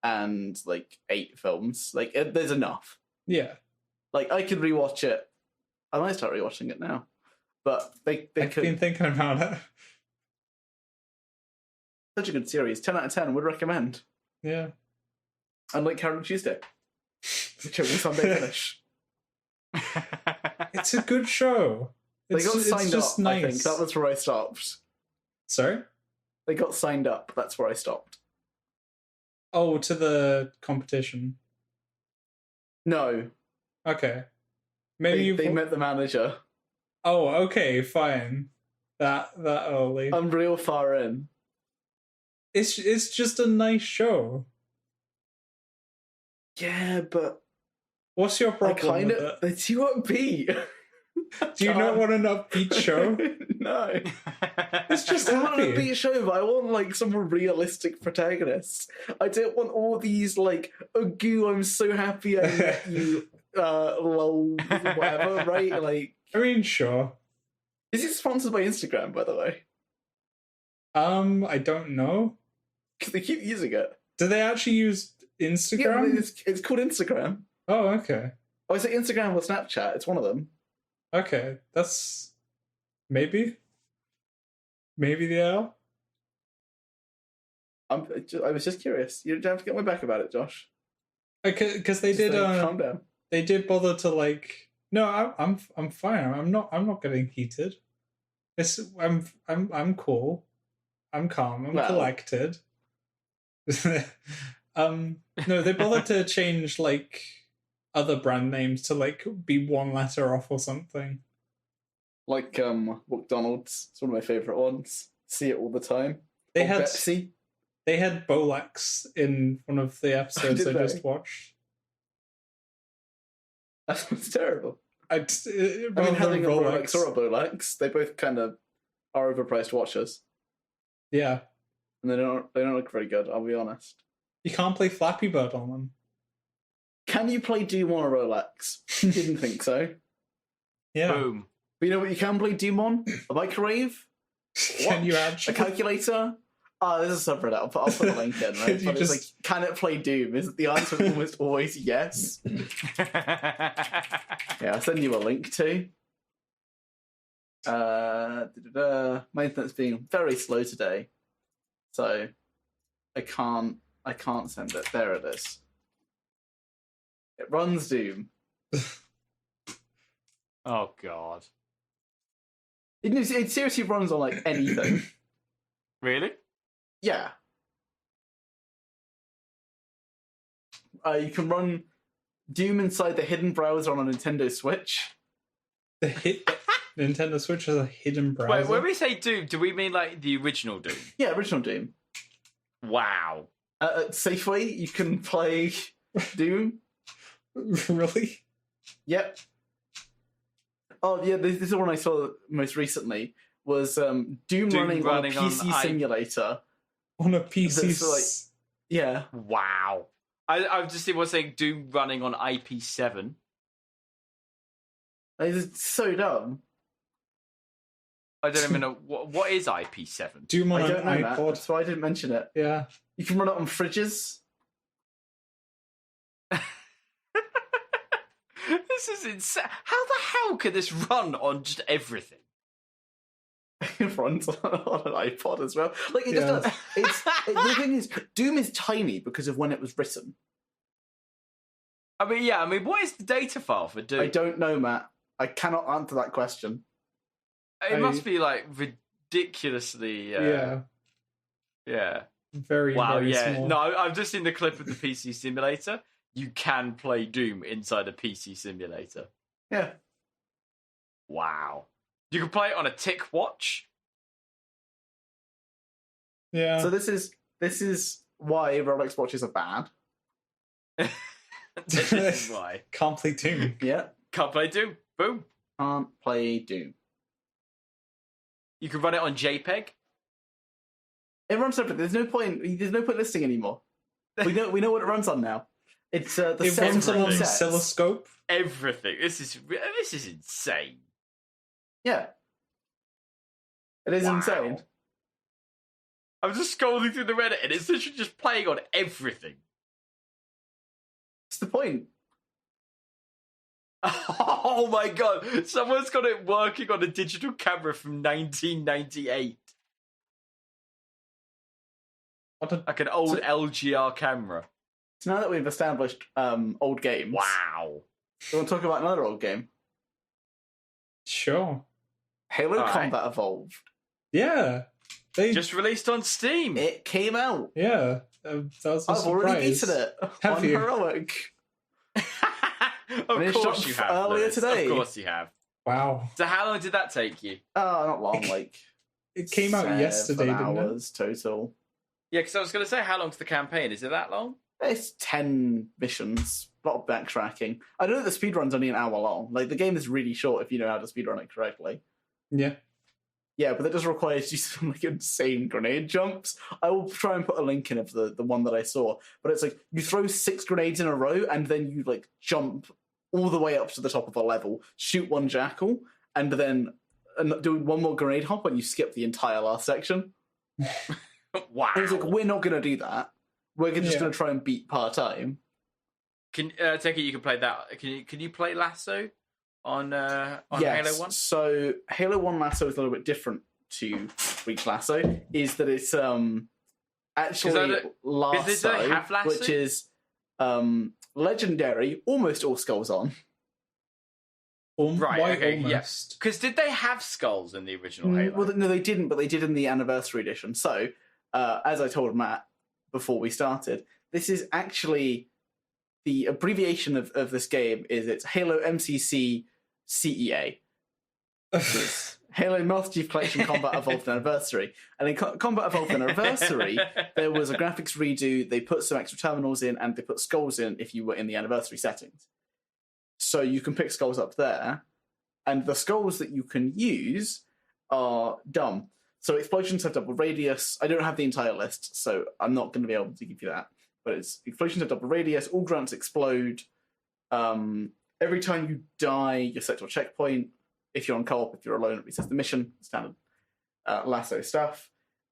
and like 8 films. Like, there's enough. Yeah, Like, I could rewatch it. I might start rewatching it now. But they I've could. been thinking about it. Such a good series. 10 out of 10 would recommend. Yeah, Unlike Carol and Tuesday. Which only Sunday finish. it's a good show. They It's, got it's signed just up, nice. I think. That was where I stopped. Sorry. They got signed up. That's where I stopped. Oh, to the competition. No. Okay. Maybe They met the manager. Oh, okay, fine. That early. I'm real far in. It's just a nice show. Yeah, but What's your I problem kind with of it? they're too upbeat. Do you not want an upbeat show? No. It's just I want an happy. upbeat show, but I want like some realistic protagonists. I don't want all these like, oh goo, I'm so happy I met you, lol, whatever, right? Like, I mean, sure. is it sponsored by Instagram, by the way? I don't know. Because they keep using it. Do they actually use Yeah, Instagram? it's called Instagram. Oh, okay. Oh, is it Instagram or Snapchat? It's one of them. Okay, that's maybe they are. I was just curious. You don't have to get my back about it, Josh. Because they Just, did. calm down. They did bother to like. No, I'm fine. I'm not getting heated. I'm cool. I'm calm. I'm Well. collected. No, they bothered to change like other brand names to like be one letter off or something. Like McDonald's. It's one of my favourite ones. See it all the time. They Or had Pepsi. They had Bolex in one of the episodes Did I they? just watched. That sounds terrible. I I mean, having a Rolex or a Bolex, they both kind of are overpriced watches, Yeah, and they don't look very good. I'll be honest. you can't play Flappy Bird on them. Can you play Doom on a Rolex? Didn't think so. Yeah, Boom. But you know what you can play Doom on? A microwave? can you Watch? actually? A calculator? Oh, this is a subreddit. I'll put a link in, right? Could you But it's just- like, can it play Doom? Is the answer almost always yes? Yeah, I'll send you a link too. My internet's being very slow today, so I can't send it. There it is. It runs Doom. Oh god. It seriously runs on like anything. Really? Yeah. You can run Doom inside the hidden browser on a Nintendo Switch. The Nintendo Switch has a hidden browser. Wait, when we say Doom, do we mean like the original Doom? Yeah, original Doom. Wow. At Safeway, you can play Doom. Really? Yep. Oh yeah, this is the one I saw most recently. Was Doom running on a running on PC simulator? On a PC. That's like- Yeah. Wow. I've just seen one saying Doom running on IP7. It's so dumb. I don't even know what is IP7. Doom on I an don't know that. iPod. That's why I didn't mention it. Yeah. You can run it on fridges. This is insane. How the hell could this run on just everything? It runs on an iPod as well. Like it just Yeah. does. The thing is, Doom is tiny because of when it was written. I mean, what is the data file for Doom? I don't know, Matt. I cannot answer that question. It must be like ridiculously. Yeah. Yeah. Very, Wow. very Yeah. small. No, I've just seen the clip of the PC simulator. You can play Doom inside a PC simulator. Yeah. Wow. You can play it on a tick watch. Yeah. So this is why Rolex watches are bad. This is why. Can't play Doom. Yeah. Can't play Doom. Boom. Can't play Doom. You can run it on JPEG. It runs separate. There's no point listing anymore. We know what it runs on now. It's the It runs on everything. oscilloscope. Everything. This is insane. Yeah. It is Wow. insane. I'm just scrolling through the Reddit and it's literally just playing on everything. What's the point? Oh my god! Someone's got it working on a digital camera from 1998. Like an old LGR camera. So now that we've established old games, Wow. we want to talk about another old game. Sure. Halo All right. Combat Evolved. Yeah. They Just released on Steam. It came out. Yeah. That was a I've already surprise. beaten it Have on you? Heroic. Of And it course shot you have. earlier Lewis. today. Of course you have. Wow. So how long did that take you? Oh, not long. Like It came out yesterday, 7 didn't it? hours total. Yeah, because I was going to say, how long's the campaign? Is it that long? It's 10 missions, a lot of backtracking. I know the speedrun's only an hour long. Like, the game is really short if you know how to speedrun it correctly. Yeah. Yeah, but that does require you to do some like insane grenade jumps. I will try and put a link in of the one that I saw. But it's like you throw 6 grenades in a row and then you like jump all the way up to the top of a level, shoot one jackal, and then do one more grenade hop and you skip the entire last section. Wow. And it's like, we're not going to do that. We're just going to try and beat part-time. Can take it you can play that. Can you play Lasso on Yes. Halo 1? So Halo 1 Lasso is a little bit different to Reach Lasso, is that it's actually Lasso, have Lasso? which is legendary, almost all skulls on. Right, Why okay, almost? Because did they have skulls in the original Halo? Well, no, they didn't, but they did in the anniversary edition. So, as I told Matt before we started, this is actually the abbreviation of this game is it's Halo MCC CEA. Halo Master Chief Collection Combat Evolved Anniversary. And in Combat Evolved Anniversary, there was a graphics redo, they put some extra terminals in, and they put skulls in if you were in the anniversary settings. So you can pick skulls up there, and the skulls that you can use are dumb. So explosions have double radius. I don't have the entire list, so I'm not going to be able to give you that. But it's explosions have double radius, all grunts explode. Every time you die, you're set to a checkpoint. If you're on co-op, if you're alone, it resets the mission. Standard Lasso stuff.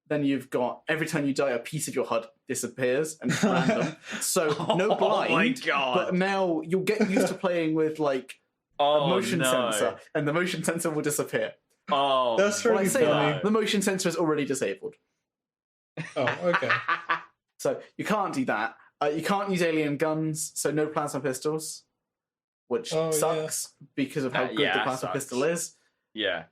Then you've got every time you die, a piece of your HUD disappears and it's random. So no blind. Oh my God. But now you'll get used to playing with like a motion sensor, and the motion sensor will disappear. Oh, That's really funny. The motion sensor is already disabled. Oh, okay. So you can't do that. You can't use alien guns, so no plasma pistols, which sucks because of how good the plasma pistol is. Yeah.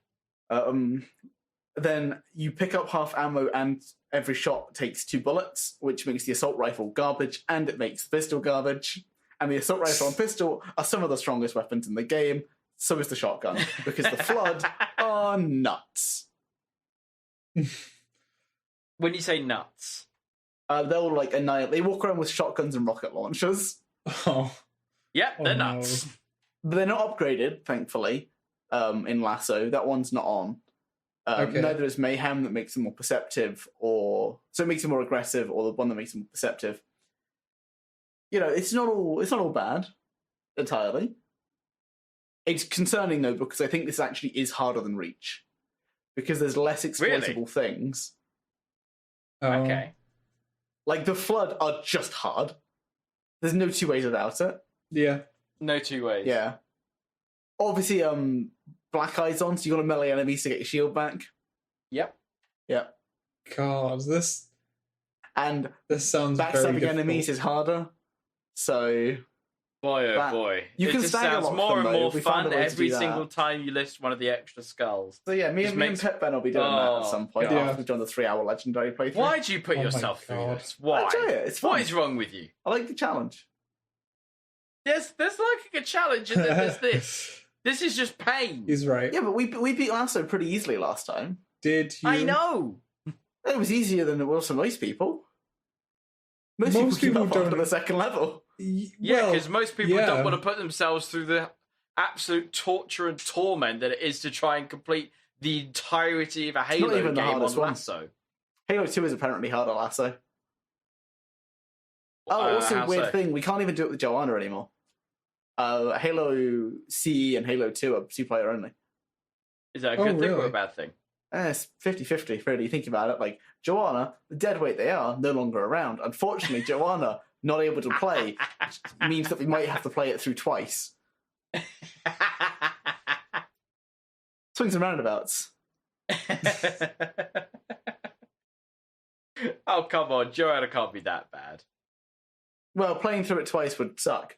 Then you pick up half ammo and every shot takes 2 bullets, which makes the assault rifle garbage and it makes the pistol garbage. And the assault rifle and pistol are some of the strongest weapons in the game. So is the shotgun, because the Flood are nuts. When you say nuts, they'll like annihilate. They walk around with shotguns and rocket launchers. Oh. yeah, they're no. nuts. But they're not upgraded, thankfully, in Lasso. That one's not on. Okay. Neither is Mayhem, that makes them more perceptive, so it makes them more aggressive, or the one that makes them more perceptive. You know, it's not all bad entirely. It's concerning though, because I think this actually is harder than Reach, because there's less exploitable things. Okay. Like the Flood are just hard. There's no 2 ways about it. Yeah. No 2 ways. Yeah. Obviously, Black Eyes on, so you got to melee enemies to get your shield back. Yep. Yep. God, this sounds very backstabbing difficult. enemies is harder. So Boy, oh boy. You can just stagger sounds lock more them, and though, more if we find fun a way to every do that. single time you list one of the extra skulls. yeah, me and Pet Ben will be doing that at some point God. after we've done the 3-hour legendary playthrough. Why do you put Oh my yourself through God. this? Why? I enjoy it. It's fun. What is wrong with you? I like the challenge. There's like a challenge and then there's this. This is just pain. He's right. Yeah, but we beat Lasso pretty easily last time. Did you? I know. It was easier than it was for most people. Most people give up after the second level. Yeah, because most people don't want to put themselves through the absolute torture and torment that it is to try and complete the entirety of a Halo even the game on hardest one. Lasso. Halo 2 is apparently harder Lasso. Oh, also weird thing, we can't even do it with Joanna anymore. Halo CE and Halo 2 are 2-player only. Is that a good thing or a bad thing? It's 50-50, really. You think about it. Like, Joanna, the dead weight they are, no longer around. Unfortunately, Joanna, not able to play, means that we might have to play it through twice. Swings and roundabouts. Oh, come on. Joanna can't be that bad. Well, playing through it twice would suck.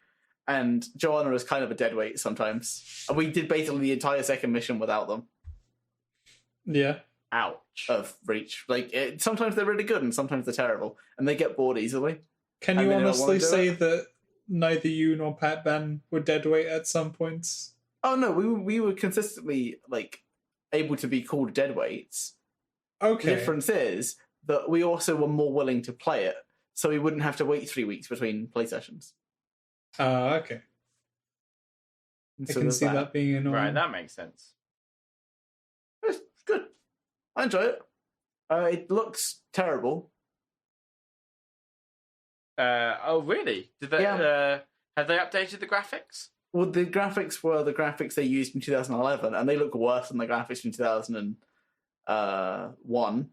And Joanna is kind of a dead weight sometimes. And we did basically the entire second mission without them. Yeah. Ouch. Of Reach. Like, sometimes they're really good and sometimes they're terrible. And they get bored easily. Can you honestly say that neither you nor Pat Ben were deadweight at some points? Oh, no. We were consistently, like, able to be called deadweights. Okay. The difference is, that we also were more willing to play it, so we wouldn't have to wait 3 weeks between play sessions. Okay. I can see that being annoying. Right, that makes sense. It's good. I enjoy it. It looks terrible. Oh, really? Did they? Have they updated the graphics? Well, the graphics were the graphics they used in 2011, and they look worse than the graphics in 2001.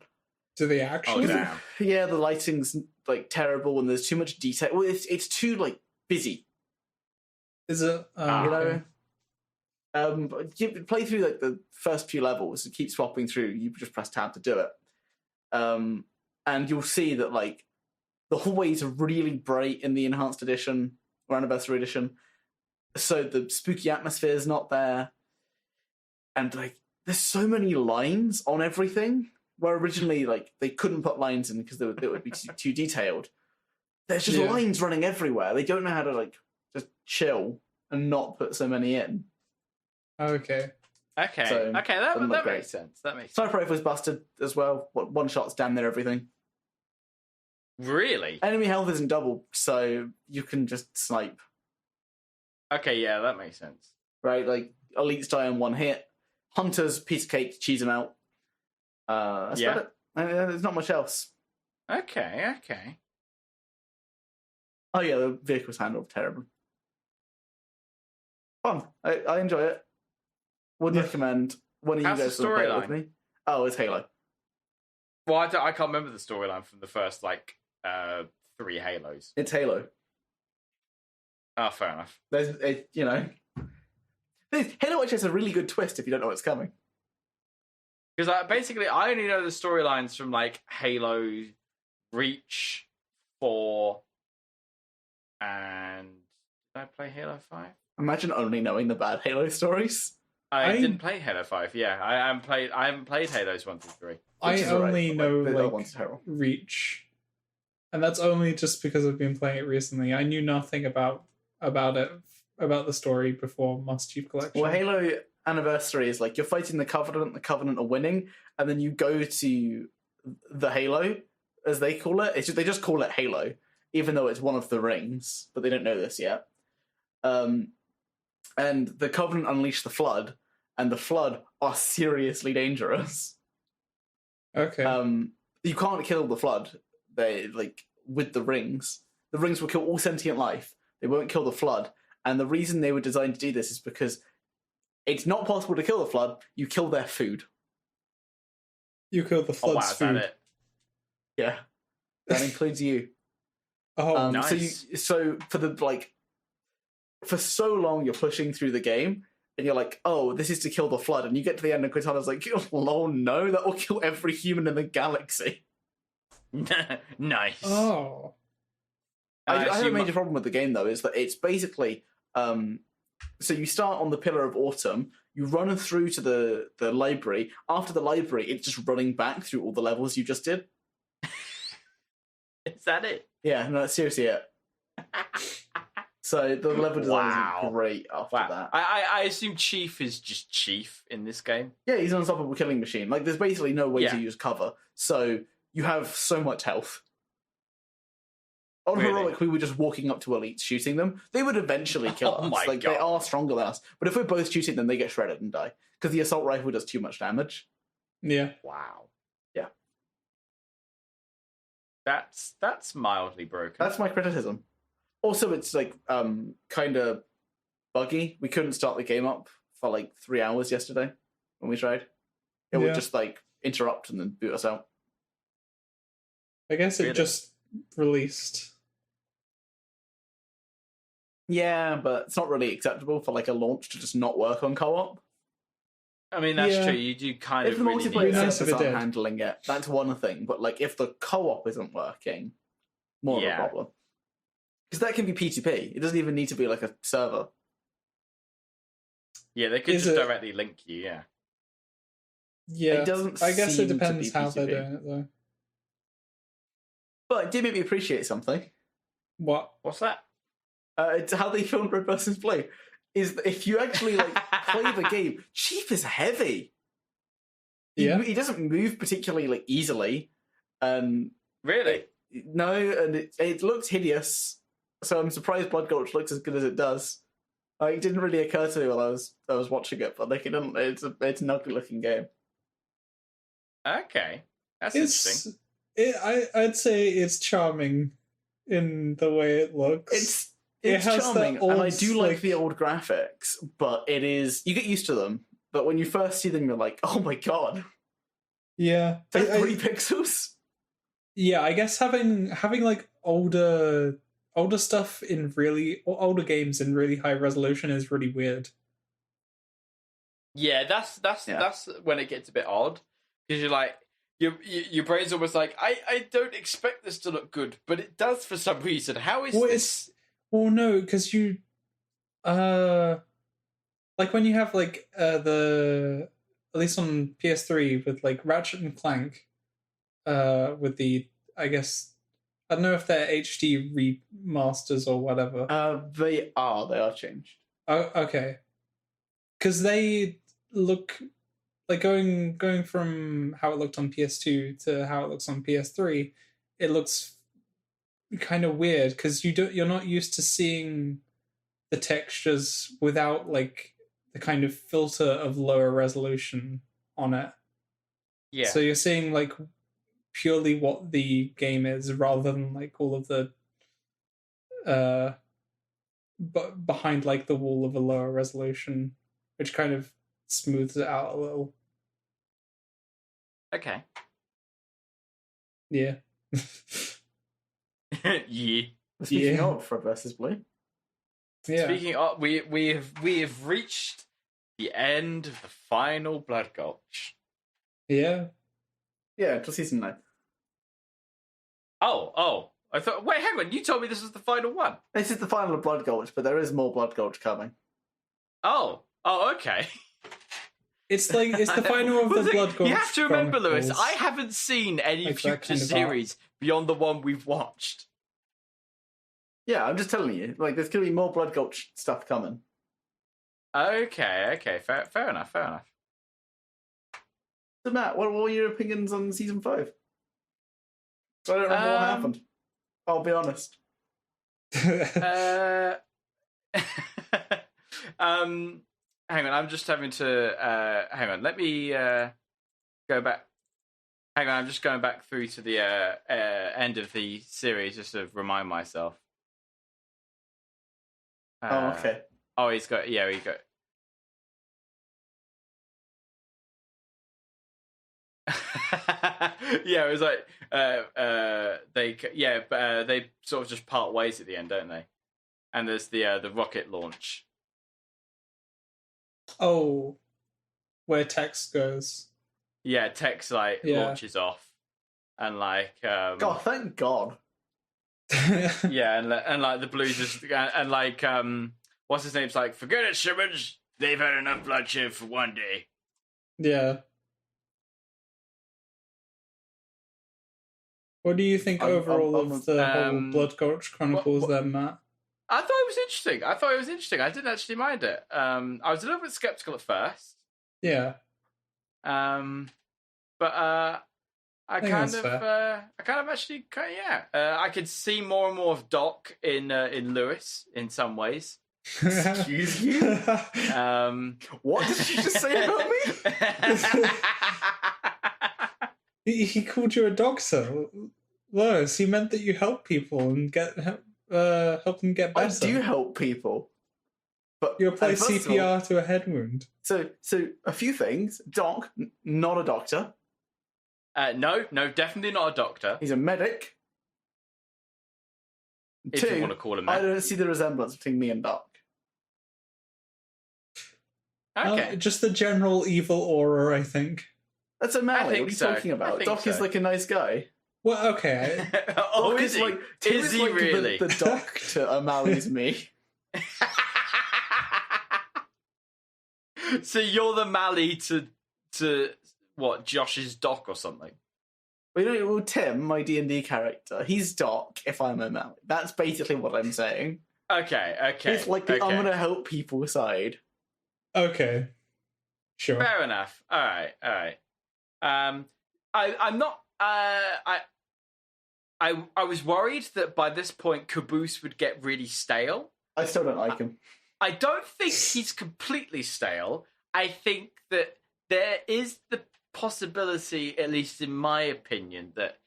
Do they actually? Oh, damn. Yeah, the lighting's like terrible, and there's too much detail. Well, it's too like busy. Is it? You know. But you play through like the first few levels and keep swapping through. You just press tab to do it, and you'll see that like the hallways are really bright in the enhanced edition or anniversary edition. So the spooky atmosphere is not there, and like there's so many lines on everything. Where originally like they couldn't put lines in because it would be too detailed. There's just lines running everywhere. They don't know how to like just chill and not put so many in. Okay. So, that makes sense. That makes sense. Sniper rifle was busted as well. One shot's damn near everything. Really? Enemy health isn't double, so you can just snipe. Okay, yeah, that makes sense. Right, like elites die in one hit. Hunters, piece of cake, cheese them out. That's about it. There's not much else. Okay. Oh yeah, the vehicle's handled terribly. Fun. I enjoy it. Would recommend one of you guys to play it with me. Oh, it's Halo. Well, I can't remember the storyline from the first 3 Halos. It's Halo. Oh, fair enough. Halo actually has a really good twist if you don't know what's coming. Because basically, I only know the storylines from Halo, Reach, 4, and did I play Halo 5? Imagine only knowing the bad Halo stories. I didn't play Halo 5. Yeah, I haven't played Halos 1 through 3. I only know Reach, and that's only just because I've been playing it recently. I knew nothing about the story before Master Chief Collection. Well, Halo Anniversary is you're fighting the Covenant are winning, and then you go to the Halo, as they call it. They just call it Halo, even though it's one of the rings, but they don't know this yet. And the Covenant unleash the Flood, and the Flood are seriously dangerous. Okay. You can't kill the Flood. They with the rings. The rings will kill all sentient life. They won't kill the Flood. And the reason they were designed to do this is because it's not possible to kill the Flood. You kill their food. You kill the Flood's food. Is that it? Yeah, that includes you. Oh, nice. So for the for so long you're pushing through the game, and you're like, oh, this is to kill the Flood, and you get to the end, and Cortana's like, oh no, that will kill every human in the galaxy. Nice. Oh. I have a major problem with the game, though, is that it's basically... so you start on the Pillar of Autumn, you run through to the library. After the library, it's just running back through all the levels you just did. Is that it? Yeah, no, that's seriously it. So the level design is great after that. I assume Chief is just Chief in this game. Yeah, he's an unstoppable killing machine. There's basically no way to use cover, so you have so much health. On Heroic, we were just walking up to elites, shooting them. They would eventually kill us. My God. They are stronger than us. But if we're both shooting them, they get shredded and die. Because the assault rifle does too much damage. Yeah. Wow. Yeah. That's mildly broken. That's my criticism. Also, it's kind of buggy. We couldn't start the game up for 3 hours yesterday when we tried. It would just interrupt and then boot us out. I guess it just released. Yeah, but it's not really acceptable for a launch to just not work on co-op. I mean, that's true. You do kind if of really need it. If the multiplayer servers aren't did. handling it, that's one thing. But if the co-op isn't working, more of a problem. Because that can be P2P. It doesn't even need to be a server. Yeah, they could just directly link you. Yeah. Yeah. It doesn't. I guess it seem to depends be how P2P. they're doing it, though. But it did make me appreciate something. What? What's that? It's how they filmed Red vs. Blue. Is that if you actually play the game, Chief is heavy. Yeah. He doesn't move particularly easily, Really? No, and it looks hideous. So I'm surprised Blood Gulch looks as good as it does. It didn't really occur to me while I was watching it, but it's an ugly looking game. Okay, that's interesting. I'd say it's charming in the way it looks. It's charming, and I do like the old graphics, but you get used to them. But when you first see them, you're like, oh my god. Yeah. 3 pixels? Yeah, I guess having like older stuff in older games in really high resolution is really weird. Yeah, that's when it gets a bit odd, because you're like, your brain's almost like, I don't expect this to look good, but it does for some reason. How is this? Well, no, because you, like when you have like at least on PS3 with like Ratchet and Clank, with the, I guess, I don't know if they're HD remasters or whatever. They are changed. Oh, okay. Because they look like going from how it looked on PS2 to how it looks on PS3, it looks kind of weird because you're not used to seeing the textures without like the kind of filter of lower resolution on it. Yeah. So you're seeing like purely what the game is rather than like all of the but behind like the wall of a lower resolution, which kind of smooths it out a little. Okay. Yeah. Yeah. Speaking of Red versus Blue. Yeah. Speaking of, we have reached the end of the final Blood Gulch. Yeah. Yeah, until season 9. Oh. I thought. Wait, hang on. You told me this was the final one. This is the final of Blood Gulch, but there is more Blood Gulch coming. Oh, okay. It's the final of the Blood Gulch. You have to remember, Chronicles. Lewis, I haven't seen any Like future that kind of series beyond the one we've watched. Yeah, I'm just telling you. Like, there's going to be more Blood Gulch stuff coming. Okay. Fair enough. So, Matt, what were your opinions on season 5? I don't remember what happened. I'll be honest. Hang on, I'm just having to hang on. Let me go back. Hang on, I'm just going back through to the end of the series just to remind myself. Okay. Oh, he got. Yeah, it was like they sort of just part ways at the end, don't they? And there's the rocket launch. Oh, where Tex goes. Yeah, Tex launches off, and like God, thank God. yeah, and like the Blues just and like what's his name's like, forget it, Simmons. They've had enough bloodshed for one day. Yeah. What do you think overall of the whole Blood Gulch Chronicles then, Matt? I thought it was interesting. I didn't actually mind it. I was a little bit skeptical at first. Yeah. But I kind of actually, I could see more and more of Doc in Lewis in some ways. Excuse you? What did you just say about me? He called you a doctor, Lois. He meant that you help people and help them get better. I do help people, but you apply CPR to a head wound. So a few things. Doc, not a doctor. No, definitely not a doctor. He's a medic. If you want to call him that. I don't see the resemblance between me and Doc. Okay. Just the general evil aura, I think. That's O'Malley. What are you talking about? Doc is like a nice guy. Well, okay. Doc is he? Like, is he really? The Doc to O'Malley's me. So you're the Mally to what? Josh's Doc or something? Well, Tim, my D&D character, he's Doc if I'm O'Malley. That's basically what I'm saying. Okay. It's like I'm going to help people side. Okay. Sure. Fair enough. All right. I'm not. I was worried that by this point Caboose would get really stale. I still don't like him. I don't think he's completely stale. I think that there is the possibility, at least in my opinion, that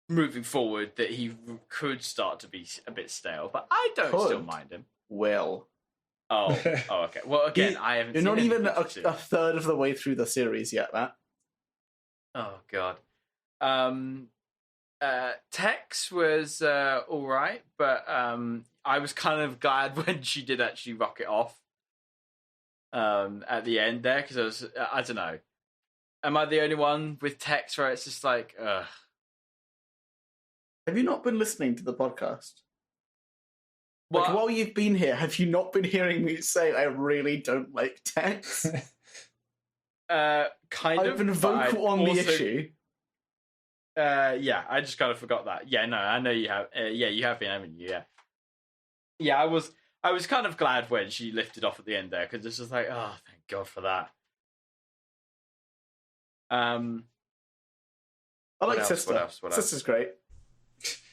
moving forward that he could start to be a bit stale. But I don't still mind him. Will. Oh, okay. Well, again, I haven't. You're seen not even anything a third of the way through the series yet, Matt. Oh God. Tex was all right, but I was kind of glad when she did actually rock it off at the end there, because I don't know. Am I the only one with Tex where it's just like, ugh? Have you not been listening to the podcast? Well, like, while you've been here, have you not been hearing me say I really don't like Tex? Kind of. I've been vocal on the issue. Yeah, I just kind of forgot that. Yeah, no, I know you have. Yeah, you have been, haven't you? Yeah. Yeah, I was kind of glad when she lifted off at the end there, because it's just like, oh, thank God for that. I like Sister. What else? Sister's great.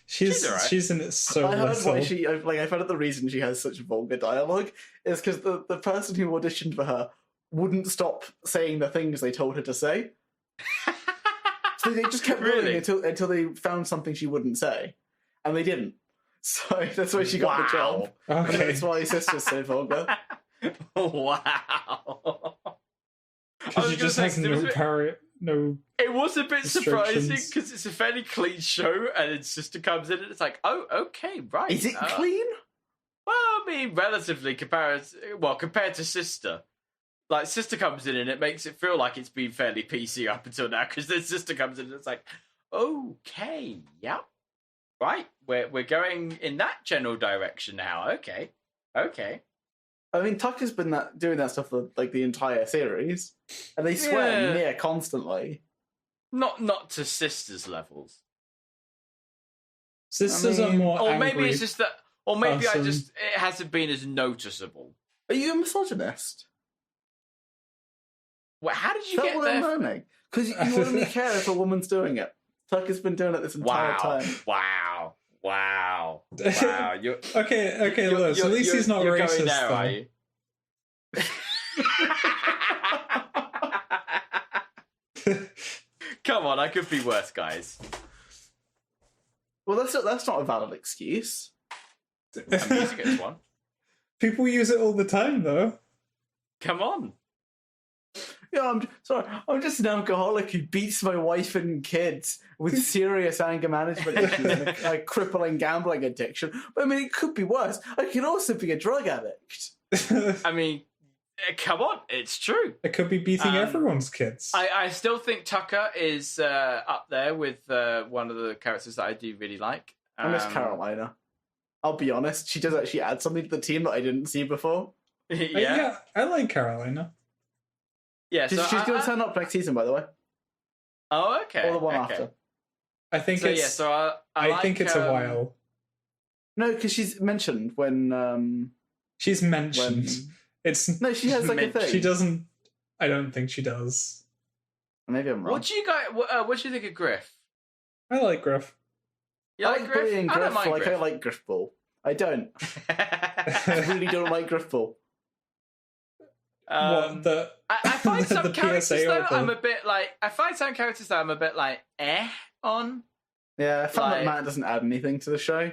She's all right. She's in it so I heard little. why I found out the reason she has such vulgar dialogue is because the person who auditioned for her wouldn't stop saying the things they told her to say. So they just kept going until they found something she wouldn't say, and they didn't. So that's why she got the job. Okay. And that's why Sister's so vulgar. Wow. Because she just has no. It was a bit surprising restrictions. because it's a fairly clean show, and then Sister comes in and it's like, oh, okay, right. Is it clean? Well, I mean, relatively compared to Sister. Like, Sister comes in and it makes it feel like it's been fairly PC up until now, because then Sister comes in and it's like, okay, yep, right, we're going in that general direction now. Okay. I mean, Tucker's been doing that stuff for like the entire series, and they swear near constantly. Not to Sister's levels. Sisters are more or angry. maybe it's just that, or maybe person. it hasn't been as noticeable. Are you a misogynist? Well, how did you Is that get what there? I'm learning? Because you only care if a woman's doing it. Tucker's been doing it this entire time. Wow. Okay, Lewis. At least he's not you're racist, going there, though. are you? Come on, I could be worse, guys. Well, that's not a valid excuse. I'm using it as one. People use it all the time, though. Come on. Yeah, I'm just an alcoholic who beats my wife and kids with serious anger management issues and a crippling gambling addiction. But I mean, it could be worse. I could also be a drug addict. I mean, come on, it's true. It could be beating everyone's kids. I still think Tucker is up there with one of the characters that I do really like. I miss Carolina. I'll be honest, she does actually add something to the team that I didn't see before. Yeah, I like Carolina. Yeah, she's going to turn up next season, by the way. Oh, okay. Or the one after. I think I think it's a while. No, because she's mentioned when. She's mentioned. It's no, she has like a thing. She doesn't. I don't think she does. Maybe I'm wrong. What do you guys? What do you think of Griff? I like Griff. You I like like Griff? Griff. I don't mind Like Griff. I like Griff Ball. I don't. I really don't like Griff Ball. What the? I find some the characters PSA though or I'm a bit like. I find some characters that I'm a bit like on. Yeah, I found Like- that Matt doesn't add anything to the show.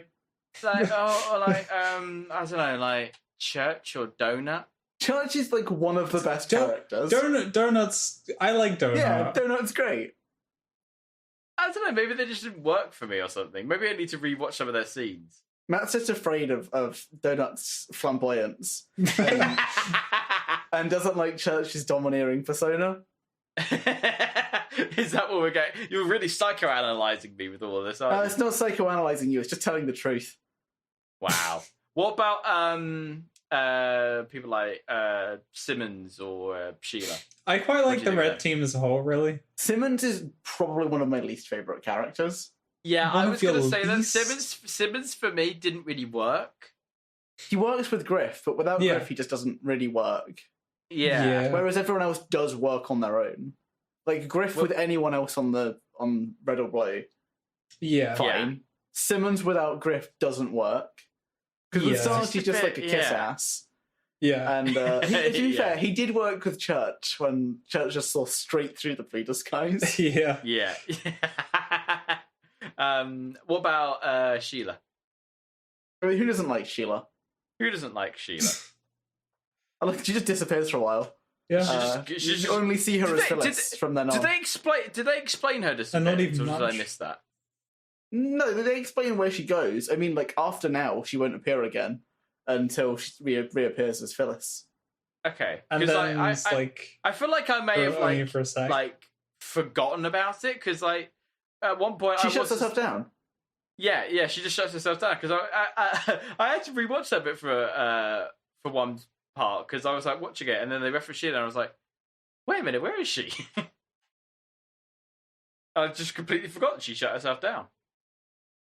It's like or like I don't know, like Church or Donut. Church is like one of the best characters. Donuts. I like Donut. Yeah, Donut's great. I don't know. Maybe they just didn't work for me or something. Maybe I need to rewatch some of their scenes. Matt's just afraid of Donut's flamboyance and doesn't like Church's domineering persona. Is that what we're getting? You're really psychoanalyzing me with all of this, aren't you? It's not psychoanalyzing you, it's just telling the truth. Wow. What about people like Simmons or Sheila? I quite like do the you think red of that? team as a whole. Really, Simmons is probably one of my least favorite characters. Yeah, One I of was going to your say that least? Simmons for me didn't really work. He works with Griff, but without Yeah. Griff, he just doesn't really work. Yeah. Whereas everyone else does work on their own. Like Griff with anyone else on Red or Blue Yeah. fine. Simmons without Griff doesn't work. Because with Yeah. Sarge, she's just like a kiss Yeah. ass. Yeah. And to be Yeah. fair, he did work with Church when Church just saw straight through the blue disguise. Yeah. Yeah. What about Sheila? I mean, who doesn't like Sheila? Who doesn't like Sheila? She just disappears for a while. Yeah. You only see her Did as they- Phyllis from then on. Did they explain her disappearance? not even or did I much. miss that? No, they explain where she goes. I mean, like, after now, she won't appear again until she reappears as Phyllis. Okay, And because then I it's like I feel like I may have only for a sec. like forgotten about it because like at one point She I shuts was herself down. Yeah, she just shuts herself down because I had to rewatch that bit for one part because I was like watching it and then they referenced it and I was like, wait a minute, where is she? I just completely forgotten she shut herself down.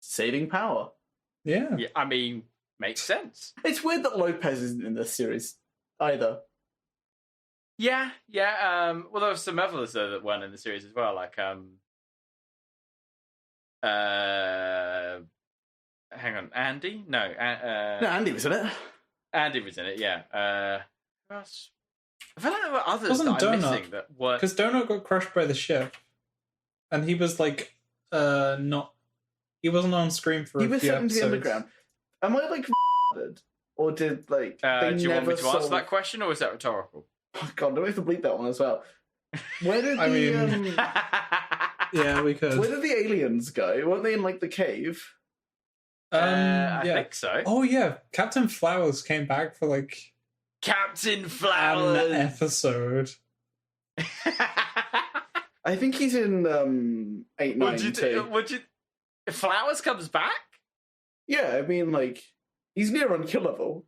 Saving power. yeah. Yeah, I mean, makes sense. It's weird that Lopez isn't in this series either. Yeah. Well, there were some others though that weren't in the series as well, like hang on, Andy? No, No, Andy was in it. Andy was in it. Yeah. Who else? I feel like there were others Wasn't that I'm Donut? missing that weren't. Because Donut got crushed by the ship, and he was like, not. He wasn't on screen for He a was few sent into the episodes. underground. Am I like or did like they Do you want never me to answer saw... that question, or is that rhetorical? Oh, God, do we have to bleep that one as well? Where did I the mean- Yeah, we could. where did the aliens go? Weren't they in like the cave? I yeah. think so. Oh yeah, Captain Flowers came back for like Captain an Flowers. episode. I think he's in 8, 9 too. Would you? Flowers comes back. Yeah, I mean like he's near unkillable.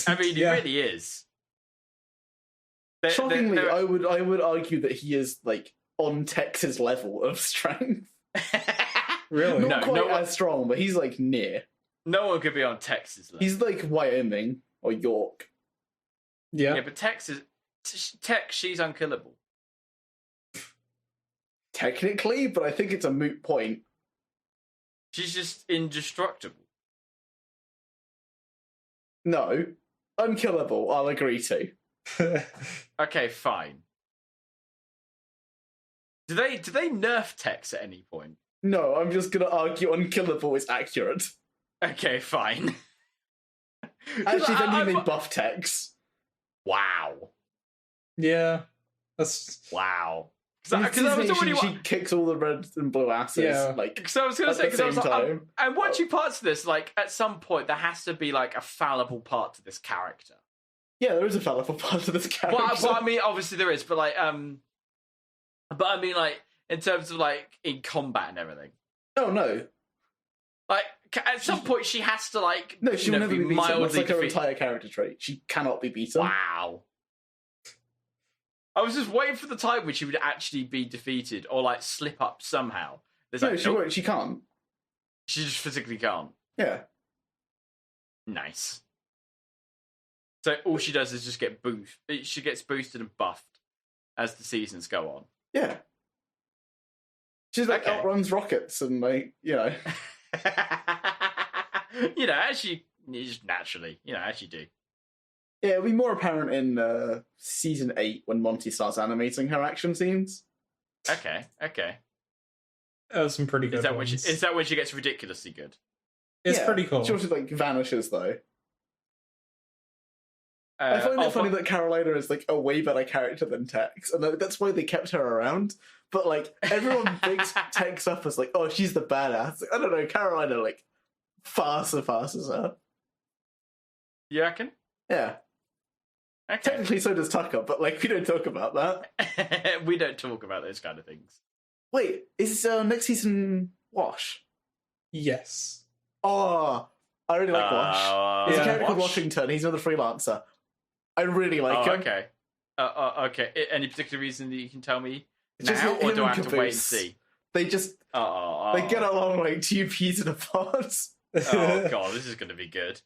I mean, yeah. he really is. Shockingly, I would argue that he is like on Tex's level of strength. Really? Not quite as strong, but he's like near. No one could be on Texas level. He's like Wyoming or York. Yeah. Yeah, but Texas, she's unkillable. Technically, but I think it's a moot point. She's just indestructible. No, unkillable. I'll agree to. Okay, fine. Do they nerf Tex at any point? No, I'm just gonna argue unkillable is accurate. Okay, fine. Actually, then I- they buff Tex. Wow. Yeah. That's Wow. Because Because I was already she kicks all the red and blue asses. Yeah. Like, So I was going to at say, the because I was same like, time. I'm watching parts of this, like, at some point, there has to be, like, a fallible part to this character. yeah, there is a fallible part of this character. Well, I mean, obviously there is, but, like, in terms of, like, in combat and everything. Oh, no. Like, at some point, she has to, like, No, she you will know, never be beaten. mildly That's like her defeated. entire character trait. She cannot be beaten. Wow. I was just waiting for the time when she would actually be defeated or, like, slip up somehow. There's No, like, she nope, won't. She can't. she just physically can't. Yeah. Nice. So all she does is just get boost. She gets boosted and buffed as the seasons go on. Yeah. She's like Okay. outruns rockets and like, you know. You know, actually, just naturally, you know, as you do. Yeah, it'll be more apparent in season 8 when Monty starts animating her action scenes. Okay. that was some pretty good Is that when she gets ridiculously good? It's Yeah. pretty cool. She also like vanishes though. I find it funny that Carolina is like a way better character than Tex, and that's why they kept her around. But like everyone bigs Tex up as like, oh, she's the badass. I don't know, Carolina like far surpasses her. You reckon? Yeah, Okay. technically so does Tucker, but like we don't talk about that. We don't talk about those kind of things. Wait, is next season Wash? Yes. Oh, I really like Wash. There's a Yeah. character called Washington. He's another freelancer. I really like him. Okay. Okay. Any particular reason that you can tell me It's just now, him or do and I have to wait and Caboose. see? They just Oh, they get along like two peas in a pod. Oh god, this is going to be good.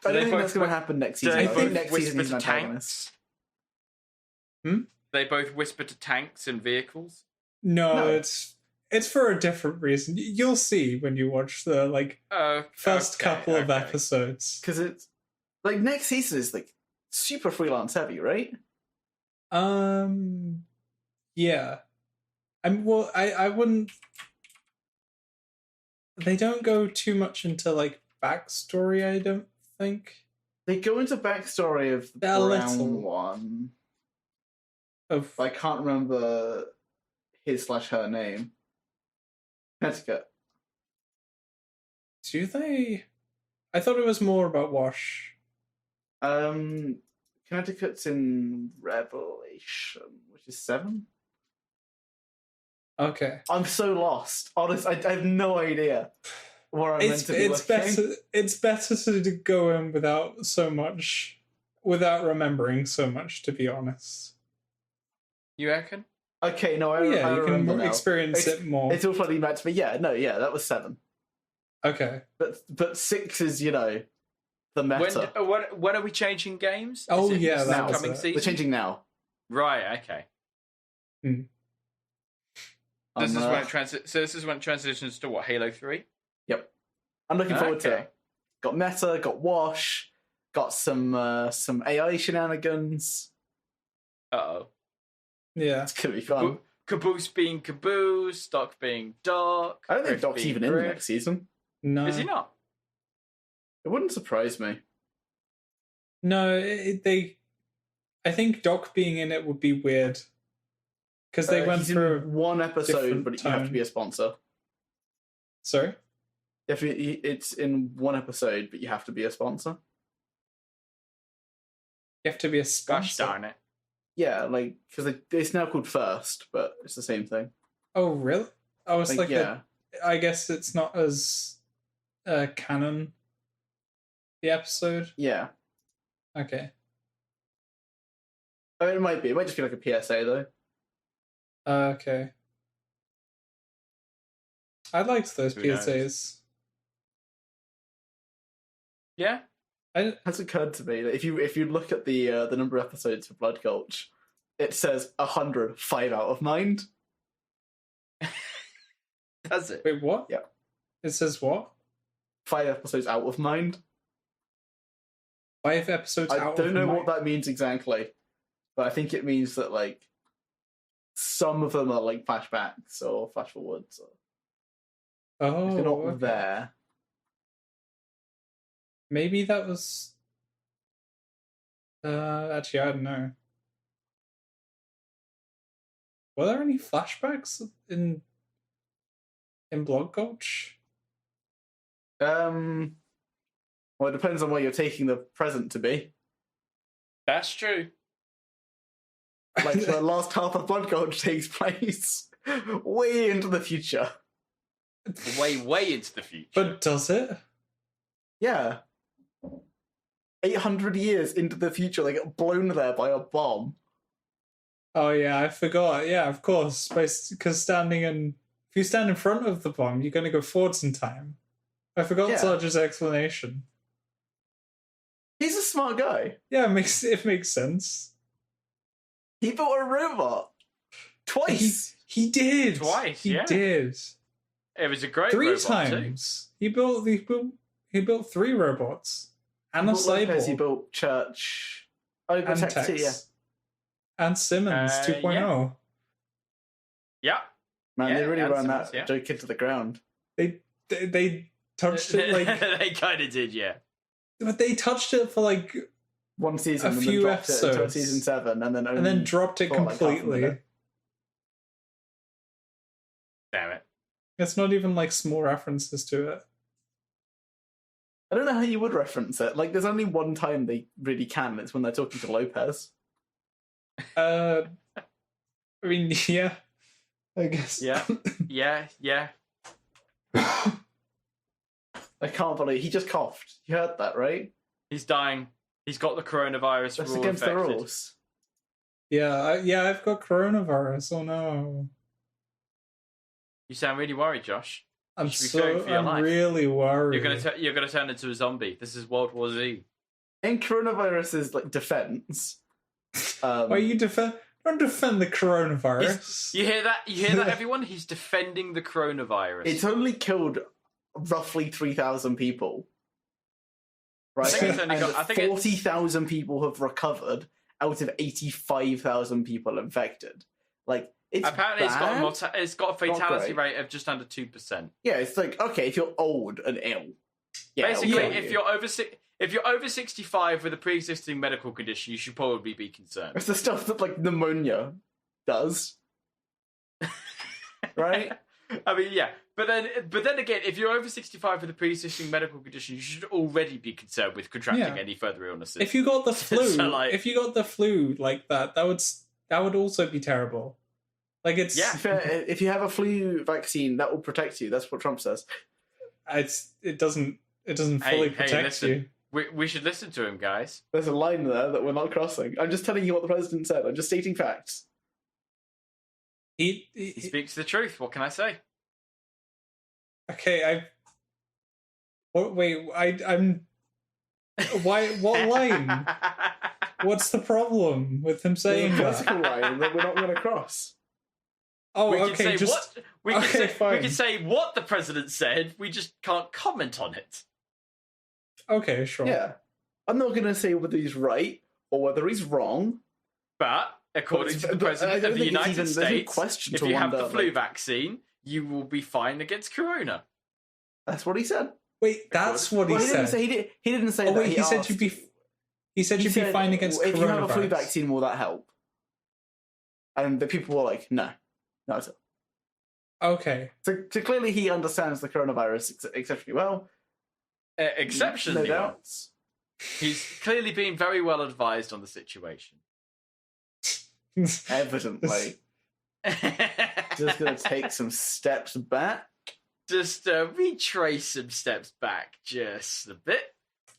I they don't think both that's going to whi- happen next Do season. they I think both next season whisper he's an to antagonist. tanks? They both whisper to tanks and vehicles. No, No. it's it's for a different reason. You'll see when you watch the first couple of episodes. Because it's like next season is like super freelance heavy, right? Yeah. I wouldn't. They don't go too much into like backstory. I don't think they go into backstory of the brown one. I can't remember his/her name. Connecticut. Do they? I thought it was more about Wash. Connecticut's in Revelation, which is 7. Okay. I'm so lost. Honest, I have no idea where I'm meant to be looking. It's better to go in without remembering so much, to be honest. You reckon? Okay, no, I you can remember experience it more. It's all funny back to me. Yeah, that was 7. Okay. But 6 is, the meta. When are we changing games? Oh, yeah, now. Coming season? We're changing now. Right, okay. This is when it transitions to what, Halo 3? Yep. I'm looking forward to it. Got meta, got Wash, got some AI shenanigans. Uh-oh. Yeah. It's gonna be fun. Caboose being Caboose, Doc being Doc. I don't think Doc's even in the next season. No. Is he not? It wouldn't surprise me. No, I think Doc being in it would be weird. Because they went through one episode, but you have to be a sponsor. Sorry? It's in one episode, but you have to be a sponsor. You have to be a sponsor? Gosh darn it. Yeah, because it's now called First, but it's the same thing. Oh, really? I was yeah. I guess it's not as canon, the episode? Yeah. Okay. I mean, it might be. It might just be like a PSA, though. Okay. I liked those PSAs. Yeah. It has occurred to me that if you look at the number of episodes for Blood Gulch, it says 100, 5 out of mind. Does it? Wait, what? Yeah. It says what? 5 episodes out of mind. 5 episodes out of mind? I don't know what that means exactly, but I think it means that, some of them are, flashbacks or flash forwards. Oh, they're not there. Maybe that was... actually, I don't know. Were there any flashbacks in Blood Gulch? Well, it depends on where you're taking the present to be. That's true. The last half of Blood Gulch takes place way into the future. Way into the future. But does it? Yeah. 800 years into the future, they get blown there by a bomb. Oh yeah, I forgot. Yeah, of course. Because if you stand in front of the bomb, you're going to go forwards in time. I forgot Sarge's explanation. He's a smart guy. Yeah, it makes sense. He built a robot twice. He did twice. He did. It was a great 3 robot times. Too. He built 3 robots and a cyborg. He built Church. Oh, he built Tex too, yeah. And Simmons 2.0. Yeah. Man, they really ran that joke into the ground. They touched it they kind of did, yeah. But they touched it for one season, a and few then dropped episodes, it until season 7, and then dropped it completely. Damn it! It's not even small references to it. I don't know how you would reference it. There's only one time they really can. It's when they're talking to Lopez. I mean, yeah. I guess. Yeah. Yeah. I can't believe he just coughed. You heard that, right? He's dying. He's got the coronavirus. That's against the rules. Yeah, I've got coronavirus. Oh no! You sound really worried, Josh. I'm really worried. You're gonna turn into a zombie. This is World War Z. In coronavirus's defense, why you Don't defend the coronavirus. You hear that? You hear that, everyone? He's defending the coronavirus. It's only killed roughly 3,000 people. Right? I think it's only got. I think 40,000 people have recovered out of 85,000 people infected. Like, it's apparently bad. it's got a fatality rate of just under 2%. Yeah, it's like, okay, if you're old and ill. Yeah, basically, if you're over 65 with a pre-existing medical condition, you should probably be concerned. It's the stuff that like pneumonia does, right? I mean, yeah, but then again, if you're over 65 with a pre-existing medical condition, you should already be concerned with contracting any further illnesses. If you got the flu, So, if you got the flu like that would also be terrible. Like it's if you have a flu vaccine, that will protect you. That's what Trump says. It doesn't fully protect listen. you. We should listen to him, guys. There's a line there that we're not crossing. I'm just telling you what the president said. I'm just stating facts. He speaks the truth. What can I say? Okay, I'm. Why? What line? What's the problem with him saying the that? political line that we're not going to cross. Oh, we okay. We can fine. say what the president said. We just can't comment on it. Okay, sure. Yeah, I'm not going to say whether he's right or whether he's wrong. But according to the president of the United States, question if you have the flu vaccine, you will be fine against corona. That's what he said. Wait, that's what he said. He didn't say that. Wait, he said you'd be. He said you'd be fine against coronavirus. If you have a flu vaccine, will that help? And the people were like, no. Okay. So clearly he understands the coronavirus exceptionally well. Exceptionally no well. doubts. He's clearly been very well advised on the situation. Evidently. Just going to take some steps back. Just retrace some steps back just a bit.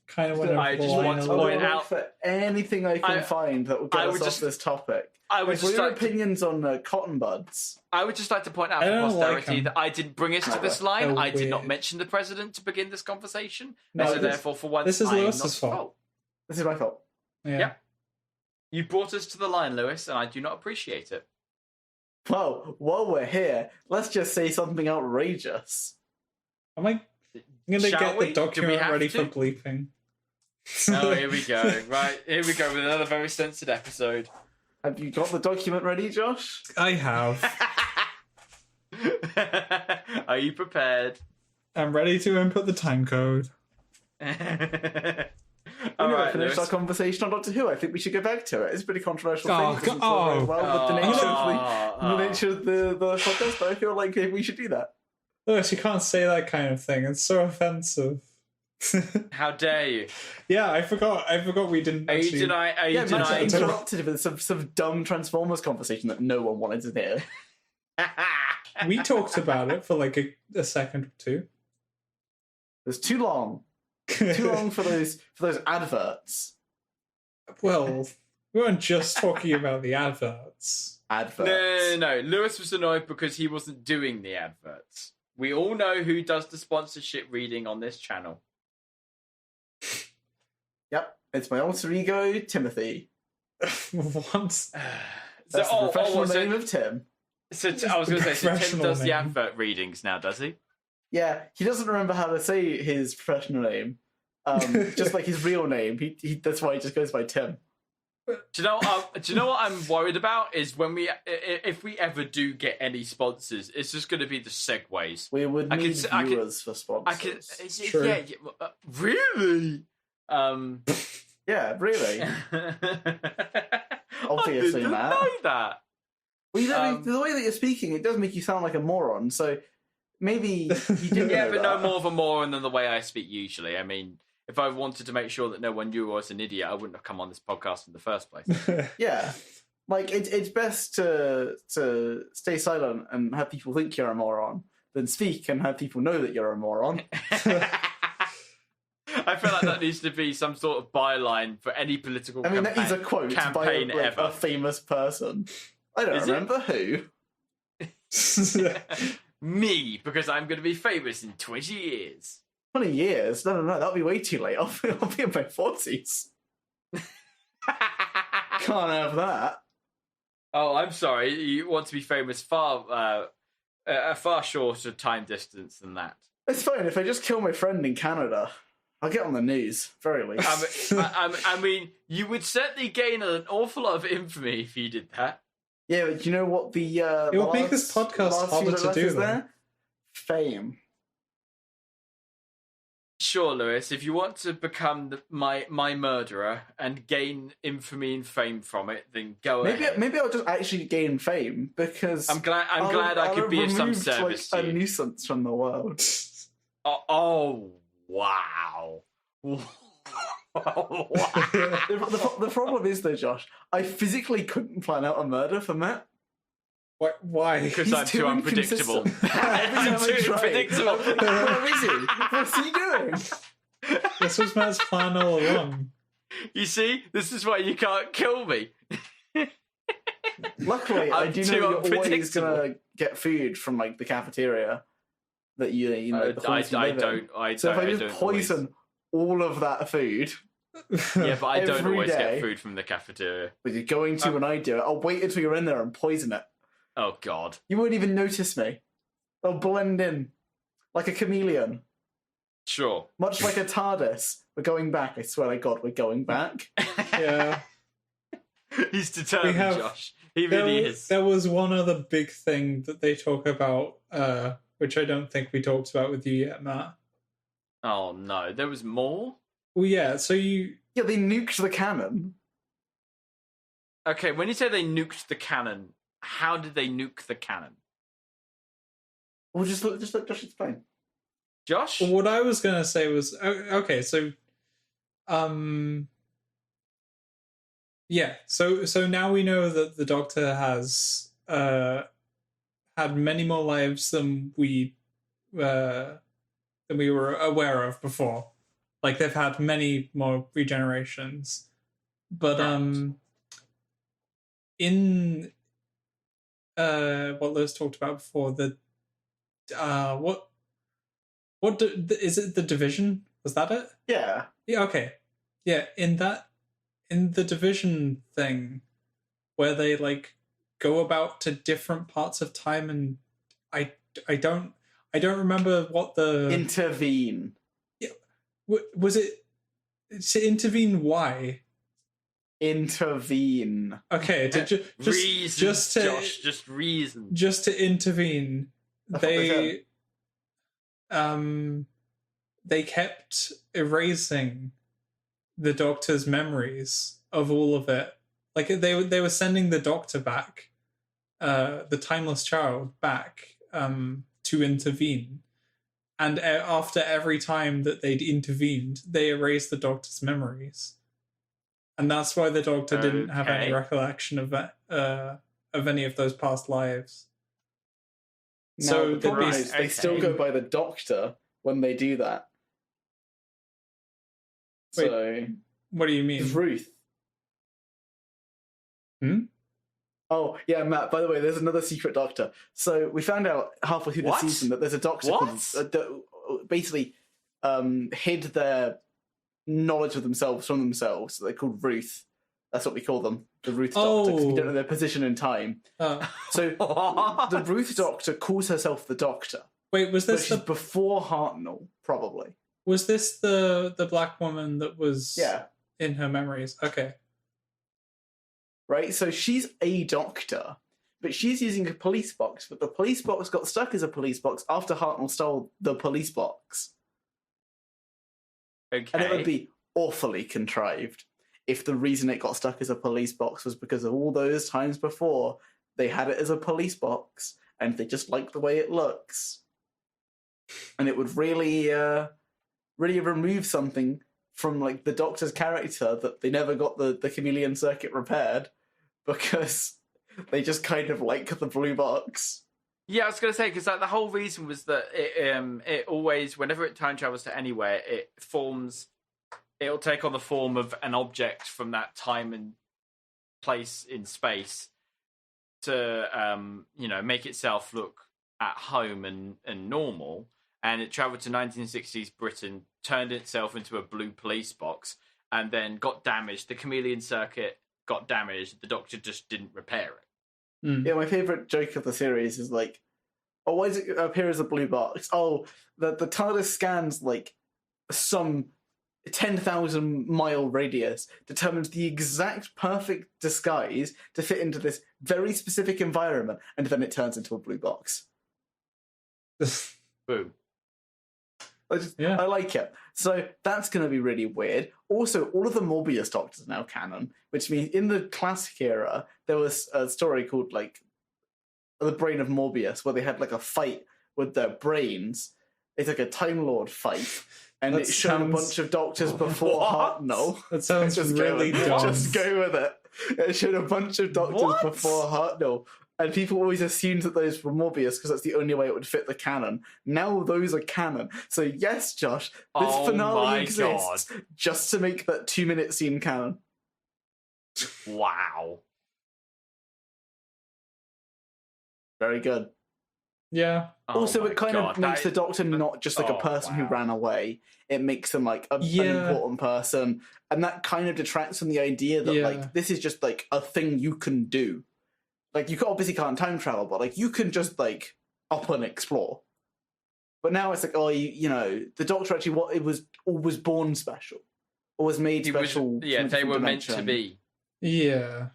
Kind of want to point out for anything I can find that will get us off this topic. What are your opinions on cotton buds? I would just like to point out for posterity that I didn't bring us to this line. I did not mention the president to begin this conversation. So therefore, for once, this is Lewis's fault. This is my fault. Yeah. You brought us to the line, Lewis, and I do not appreciate it. Well, while we're here, let's just say something outrageous. I'm going to get the document ready for bleeping. Oh, here we go. Right, here we go with another very censored episode. Have you got the document ready, Josh? I have. Are you prepared? I'm ready to input the time code. All right, finished our conversation on Doctor Who. I think we should go back to it. It's a pretty controversial thing. It doesn't fall very well with the nature of the podcast, but I feel like maybe we should do that. Lewis, you can't say that kind of thing. It's so offensive. How dare you? Yeah, I forgot we didn't. Are you denying? I interrupted with some dumb Transformers conversation that no one wanted to hear. We talked about it for like a second or two. It was too long. Too long for those adverts. Well, we weren't just talking about the adverts. No. Lewis was annoyed because he wasn't doing the adverts. We all know who does the sponsorship reading on this channel. Yep, it's my alter ego, Timothy. What? That's the professional name of Tim. So I was going to say, so Tim does the advert readings now, does he? Yeah, he doesn't remember how to say his professional name. Just like his real name. He that's why he just goes by Tim. Do you know what I'm worried about is if we ever do get any sponsors, it's just going to be the segues. We would need viewers for sponsors. True. Yeah, really? Yeah, really. Obviously, I didn't know that. Well, the way that you're speaking, it does make you sound like a moron. So maybe you didn't. Yeah, but no more of a moron than the way I speak usually. I mean, if I wanted to make sure that no one knew I was an idiot, I wouldn't have come on this podcast in the first place. Yeah, like it's best to stay silent and have people think you're a moron than speak and have people know that you're a moron. I feel like that needs to be some sort of byline for any political campaign. That is a quote by a famous person. I don't remember who. Me, because I'm going to be famous in 20 years. 20 years? No, that'll be way too late. I'll be in my 40s. Can't have that. Oh, I'm sorry. You want to be famous a far shorter time distance than that. It's fine if I just kill my friend in Canada. I'll get on the news, very least. I mean, you would certainly gain an awful lot of infamy if you did that. Yeah, but you know what the It would make this podcast harder to do. There? Fame. Sure, Lewis. If you want to become my murderer and gain infamy and fame from it, then go ahead. Maybe I'll just actually gain fame because I'm glad I could be of some service to you. A nuisance from the world. Oh wow. Wow. The problem is though, Josh, I physically couldn't plan out a murder for Matt. Why? Because I'm too unpredictable. I'm too unpredictable. Where is he? What's he doing? This was Matt's plan all along. You see, this is why you can't kill me. Luckily, I do know you're always gonna get food from like the cafeteria that you know. I don't. So if I just poison all of that food. Yeah, but I don't always day, get food from the cafeteria. But you're going to when I do it. I'll wait until you're in there and poison it. Oh, God. You won't even notice me. They'll blend in like a chameleon. Sure. Much like a TARDIS. We're going back. I swear to God, we're going back. Yeah. He's determined, Josh. He really is. There was one other big thing that they talk about, which I don't think we talked about with you yet, Matt. Oh, no. There was more? Well, yeah, so you... Yeah, they nuked the cannon. Okay, when you say they nuked the cannon, how did they nuke the cannon? Well, just let Josh explain. Josh? Well, what I was going to say was... Okay, so... Yeah, so now we know that the Doctor has had many more lives than we were aware of before. Like, they've had many more regenerations. But in what Liz talked about before, is it the division? Was that it? Yeah. Yeah, okay. Yeah, in the division thing where they like go about to different parts of time, and I don't remember what the intervene. Yeah, was it to intervene? Why intervene? Okay, just reason. Just to intervene. They kept erasing the Doctor's memories of all of it. Like they were sending the Doctor back, the timeless child back, to intervene. And after every time that they'd intervened, they erased the Doctor's memories. And that's why the Doctor didn't have any recollection of any of those past lives. No, so they still go by the Doctor when they do that. Wait, so, what do you mean? Ruth. Oh, yeah, Matt, by the way, there's another secret Doctor. So we found out halfway through the season that there's a Doctor that basically hid their knowledge of themselves from themselves. So they're called Ruth. That's what we call them, the Ruth Doctor, because we don't know their position in time. So the Ruth Doctor calls herself the Doctor. Wait, was this before Hartnell, probably? Was this the black woman that was in her memories? Okay. Right, so she's a doctor, but she's using a police box, but the police box got stuck as a police box after Hartnell stole the police box. Okay. And it would be awfully contrived if the reason it got stuck as a police box was because of all those times before they had it as a police box and they just like the way it looks. And it would really remove something from like the Doctor's character that they never got the chameleon circuit repaired because they just kind of like the blue box. Yeah, I was going to say, because like, the whole reason was that it always, whenever it time travels to anywhere, it'll take on the form of an object from that time and place in space to, make itself look at home and normal. And it travelled to 1960s Britain, turned itself into a blue police box, and then got damaged. The chameleon circuit got damaged. The Doctor just didn't repair it. Yeah, my favorite joke of the series is like, oh, why does it appear as a blue box? Oh, the TARDIS scans like some 10,000 mile radius, determines the exact perfect disguise to fit into this very specific environment, and then it turns into a blue box. Boom. I like it. So that's going to be really weird. Also, all of the Morbius Doctors are now canon, which means in the classic era, there was a story called like The Brain of Morbius, where they had like a fight with their brains. It's like a Time Lord fight. And it showed a bunch of doctors before Hartnell. That sounds really dumb. Just go with it. It showed a bunch of doctors before Hartnell. And people always assumed that those were Morbius because that's the only way it would fit the canon. Now those are canon. So yes, Josh, this finale exists just to make that 2-minute scene canon. Wow. Very good. Yeah. Also, it kind of makes the Doctor not just like a person who ran away. It makes them like an important person. And that kind of detracts from the idea that like this is just like a thing you can do. Like, you obviously can't time travel, but, like, you can just, like, up and explore. But now it's like, oh, you know, the Doctor actually, it was always born special. Or was made special. They were meant to be. Yeah.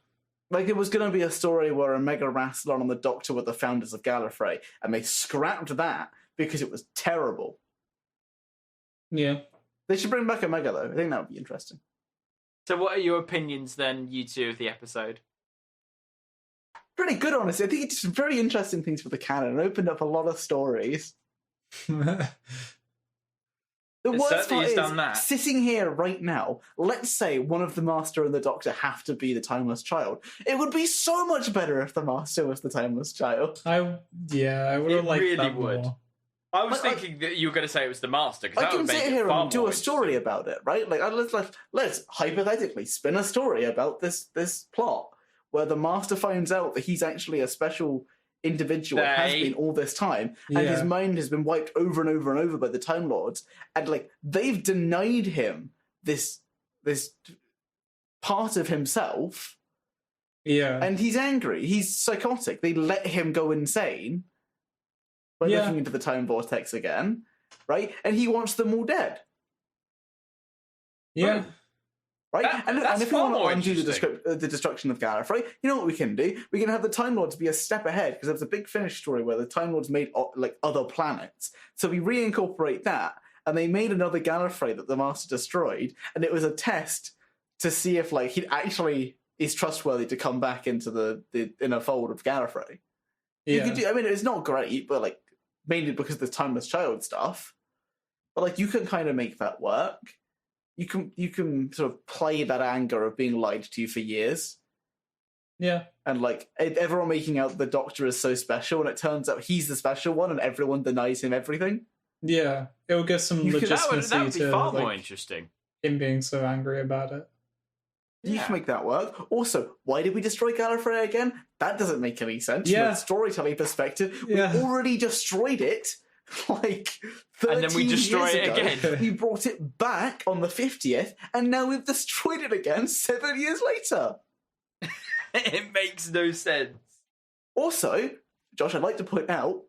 Like, it was going to be a story where Omega Rassilon and the Doctor were the founders of Gallifrey, and they scrapped that because it was terrible. Yeah. They should bring back Omega, though. I think that would be interesting. So what are your opinions, then, you two, of the episode? Pretty good, honestly. I think it did some very interesting things for the canon. It opened up a lot of stories. The worst part is, sitting here right now, let's say one of the Master and the Doctor have to be the Timeless Child. It would be so much better if the Master was the Timeless Child. I would have liked really that would. more. I was thinking that you were going to say it was the Master. I can sit here and do a story about it, right? Like, let's hypothetically spin a story about this plot, where the Master finds out that he's actually a special individual, has been all this time, and his mind has been wiped over and over and over by the Time Lords, and like they've denied him this part of himself. Yeah. And he's angry. He's psychotic. They let him go insane by looking into the time vortex again, right? And he wants them all dead. Yeah. Right? And if we want to undo the destruction of Gallifrey, you know what we can do? We can have the Time Lords be a step ahead, because there's a big Finnish story where the Time Lords made like other planets. So we reincorporate that, and they made another Gallifrey that the Master destroyed, and it was a test to see if like he actually is trustworthy to come back into the inner fold of Gallifrey. You could do, I mean, it's not great, but like mainly because of the Timeless Child stuff. But like you can kind of make that work. You can sort of play that anger of being lied to for years. Yeah. And like everyone making out the Doctor is so special, and it turns out he's the special one, and everyone denies him everything. Yeah, it will give some legitimacy that would be to far more interesting. Him being so angry about it. You can make that work. Also, why did we destroy Gallifrey again? That doesn't make any sense. Yeah. From a storytelling perspective, we already destroyed it. Like 13 and then we destroy it again. We brought it back on the 50th, and now we've destroyed it again 7 years later. It makes no sense. Also, Josh, I'd like to point out,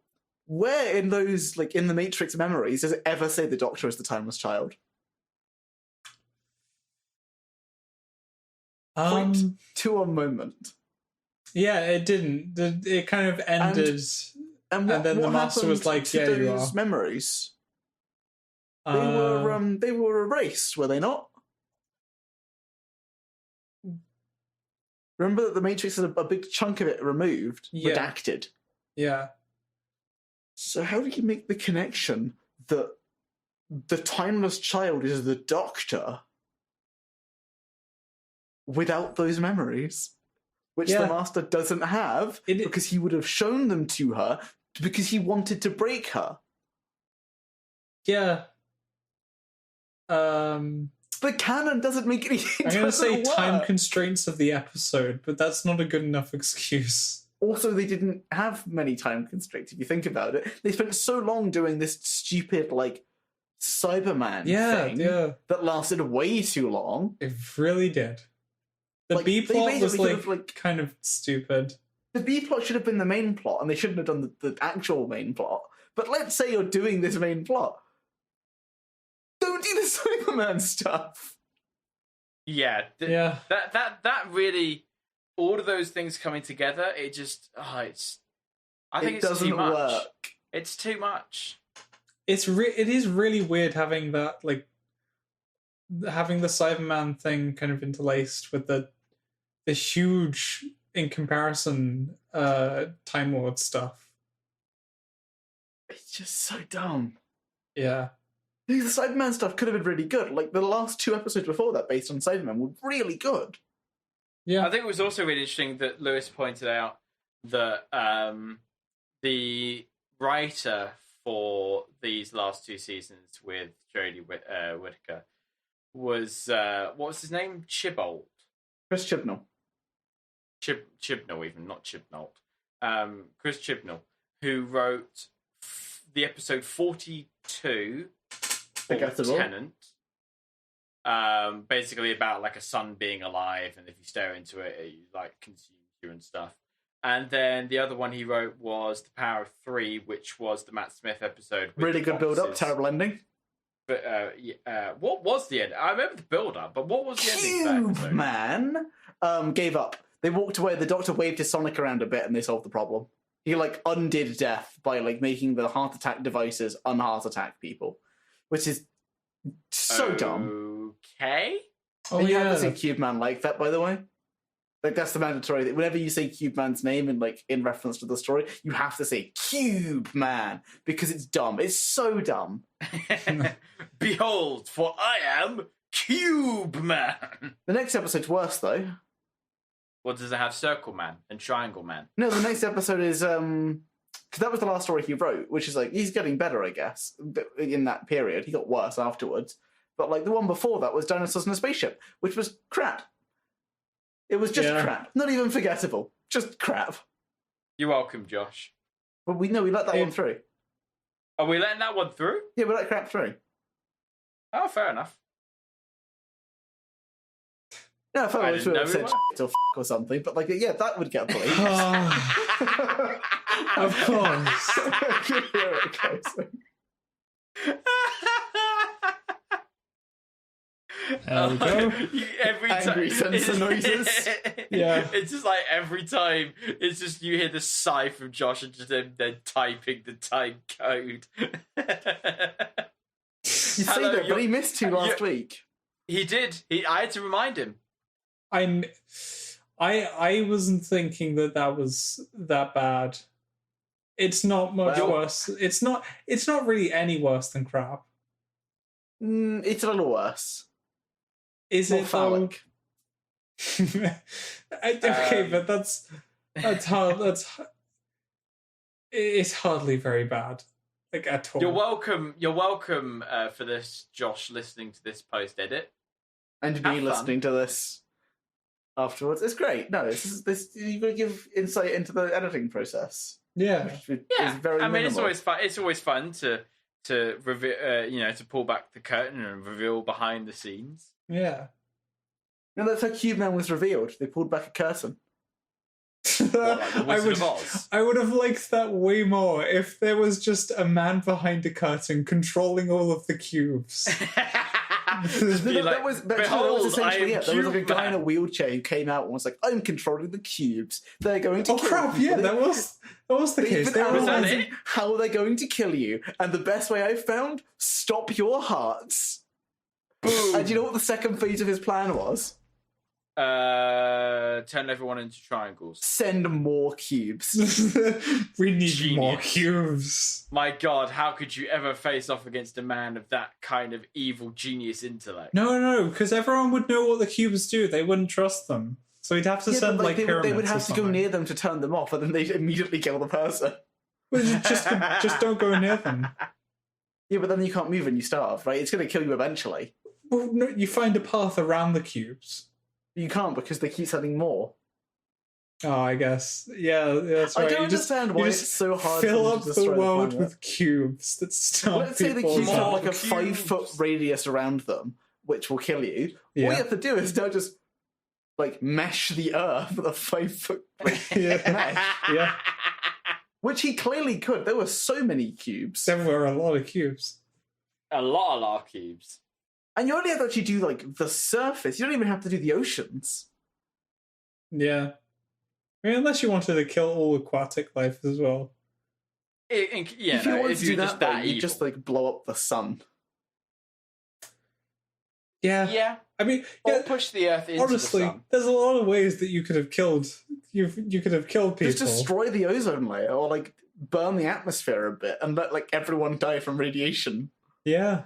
where in those, like in the Matrix memories, does it ever say the Doctor is the Timeless Child? Point to a moment. Yeah, it didn't. It kind of ended. And then the Master was like, "Yeah, you are." Memories. They were erased, were they not? Remember that the Matrix had a big chunk of it removed, redacted. Yeah. So how do you make the connection that the Timeless Child is the Doctor without those memories, which the Master doesn't have, because he would have shown them to her because he wanted to break her? Yeah. The canon doesn't make any sense. I'm going to say time constraints of the episode, but that's not a good enough excuse. Also, they didn't have many time constraints, if you think about it. They spent so long doing this stupid, like, Cyberman thing that lasted way too long. It really did. The B plot was like kind of stupid. the B plot should have been the main plot, and they shouldn't have done the actual main plot. But let's say you're doing this main plot. Don't do the Cyberman stuff. Yeah. That really, all of those things coming together, it just, I think it's doesn't too much. work. It's too much. It is really weird having that, like, having the Cyberman thing kind of interlaced with the huge, in comparison, Time Lord stuff. It's just so dumb. Yeah. The Cyberman stuff could have been really good. Like, the last 2 episodes before that, based on Cyberman, were really good. Yeah. I think it was also really interesting that Lewis pointed out that the writer for these last 2 seasons with Jodie Whittaker was, what was his name? Chibnall. Chris Chibnall. Chibnall, even, not Chibnall. Chris Chibnall, who wrote the episode 42 for Tenant. Basically about like a sun being alive, and if you stare into it, it like consumes you and stuff. And then the other one he wrote was The Power of Three, which was the Matt Smith episode. Really good build-up, terrible ending. But what was the end? I remember the build-up, but what was the ending of that episode? Man gave up. They walked away. The Doctor waved his Sonic around a bit, and they solved the problem. He like undid death by like making the heart attack devices unheart attack people, which is so dumb. Okay. And you have to say Cube Man like that, by the way. Like, that's the mandatory thing. Whenever you say Cube Man's name in reference to the story, you have to say Cube Man, because it's dumb. It's so dumb. Behold, for I am Cube Man. The next episode's worse, though. What does it have? Circle Man and Triangle Man? No, the next episode is because that was the last story he wrote, which is like he's getting better, I guess. In that period, he got worse afterwards. But like the one before that was Dinosaurs in a Spaceship, which was crap. It was just crap. Not even forgettable. Just crap. You're welcome, Josh. But we let that one through. Are we letting that one through? Yeah, we let crap through. Oh, fair enough. No, I thought we would have said shit or or something, but like, yeah, that would get played. Of course. There we go. Every Angry time, sensor noises. Yeah. It's just like every time, it's just you hear the sigh from Josh and just him then typing the time code. You say that, but he missed 2 last week. He did. I had to remind him. I wasn't thinking that was that bad. It's not much worse. It's not really any worse than crap. It's a little worse. Is more it phallic? Okay, but that's hard. It's hardly very bad, like at all. You're welcome. You're welcome for this, Josh. Listening to this post edit and me listening to this afterwards. It's great. No, this you've got to give insight into the editing process. Yeah, yeah. Very minimal. It's always fun. It's always fun to reveal, to pull back the curtain and reveal behind the scenes. Yeah. No, that's how Cube Man was revealed. They pulled back a curtain. I would have liked that way more if there was just a man behind a curtain controlling all of the cubes. That was essentially it. There was like a guy in a wheelchair who came out and was like, "I'm controlling the cubes. They're going to." Oh crap! Yeah, that was the case. They were analyzing how they're going to kill you, and the best way I found: stop your hearts. Boom. And do you know what the second phase of his plan was? Turn everyone into triangles. Send more cubes. We need Genius. more cubes. My God, how could you ever face off against a man of that kind of evil genius intellect? No, because everyone would know what the cubes do. They wouldn't trust them. So he'd have to send pyramids. They would have to go near them to turn them off, and then they'd immediately kill the person. Well, just don't go near them. Yeah, but then you can't move and you starve, right? It's going to kill you eventually. Well, no, you find a path around the cubes. You can't because they keep sending more. Oh, I guess. Yeah, that's right. I don't understand why it's so hard fill to up the world with cubes that stop Let's say the people. cubes have like a 5-foot radius around them, which will kill you. Yeah. All you have to do is now just like mesh the Earth with a 5-foot Yeah. mesh, Yeah. which he clearly could. There were so many cubes, There were a lot of cubes. A lot of cubes. and you only have to actually do like the surface. You don't even have to do the oceans. Yeah. I mean, unless you wanted to kill all aquatic life as well. If you wanted to do just that, you evil. just like blow up the sun. Yeah. Yeah. I mean, Or yeah, push the Earth into honestly, the sun. there's a lot of ways that you could have killed. You could have killed people. Just destroy the ozone layer, or like burn the atmosphere a bit, and let like everyone die from radiation. Yeah.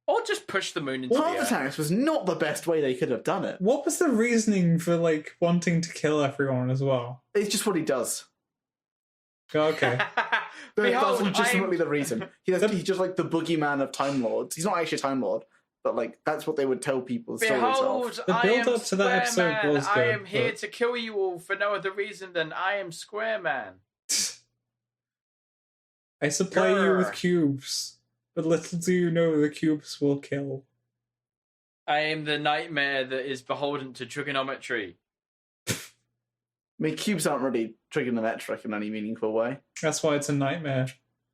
Or just push the moon into Heart the Earth. attacks was not the best way they could have done it. What was the reasoning for like wanting to kill everyone as well? It's just what he does. Okay. That's Behold, legitimately the reason. He's just like the boogeyman of Time Lords. He's not actually a Time Lord, but like that's what they would tell people stories Behold, of. The I build am up to that Square episode Man. was I good, am here but- to kill you all for no other reason than I am Square Man. I supply you with Grr. cubes, but little do you know the cubes will kill. I am the nightmare that is beholden to trigonometry. I mean, cubes aren't really trigonometric in any meaningful way. That's why it's a nightmare.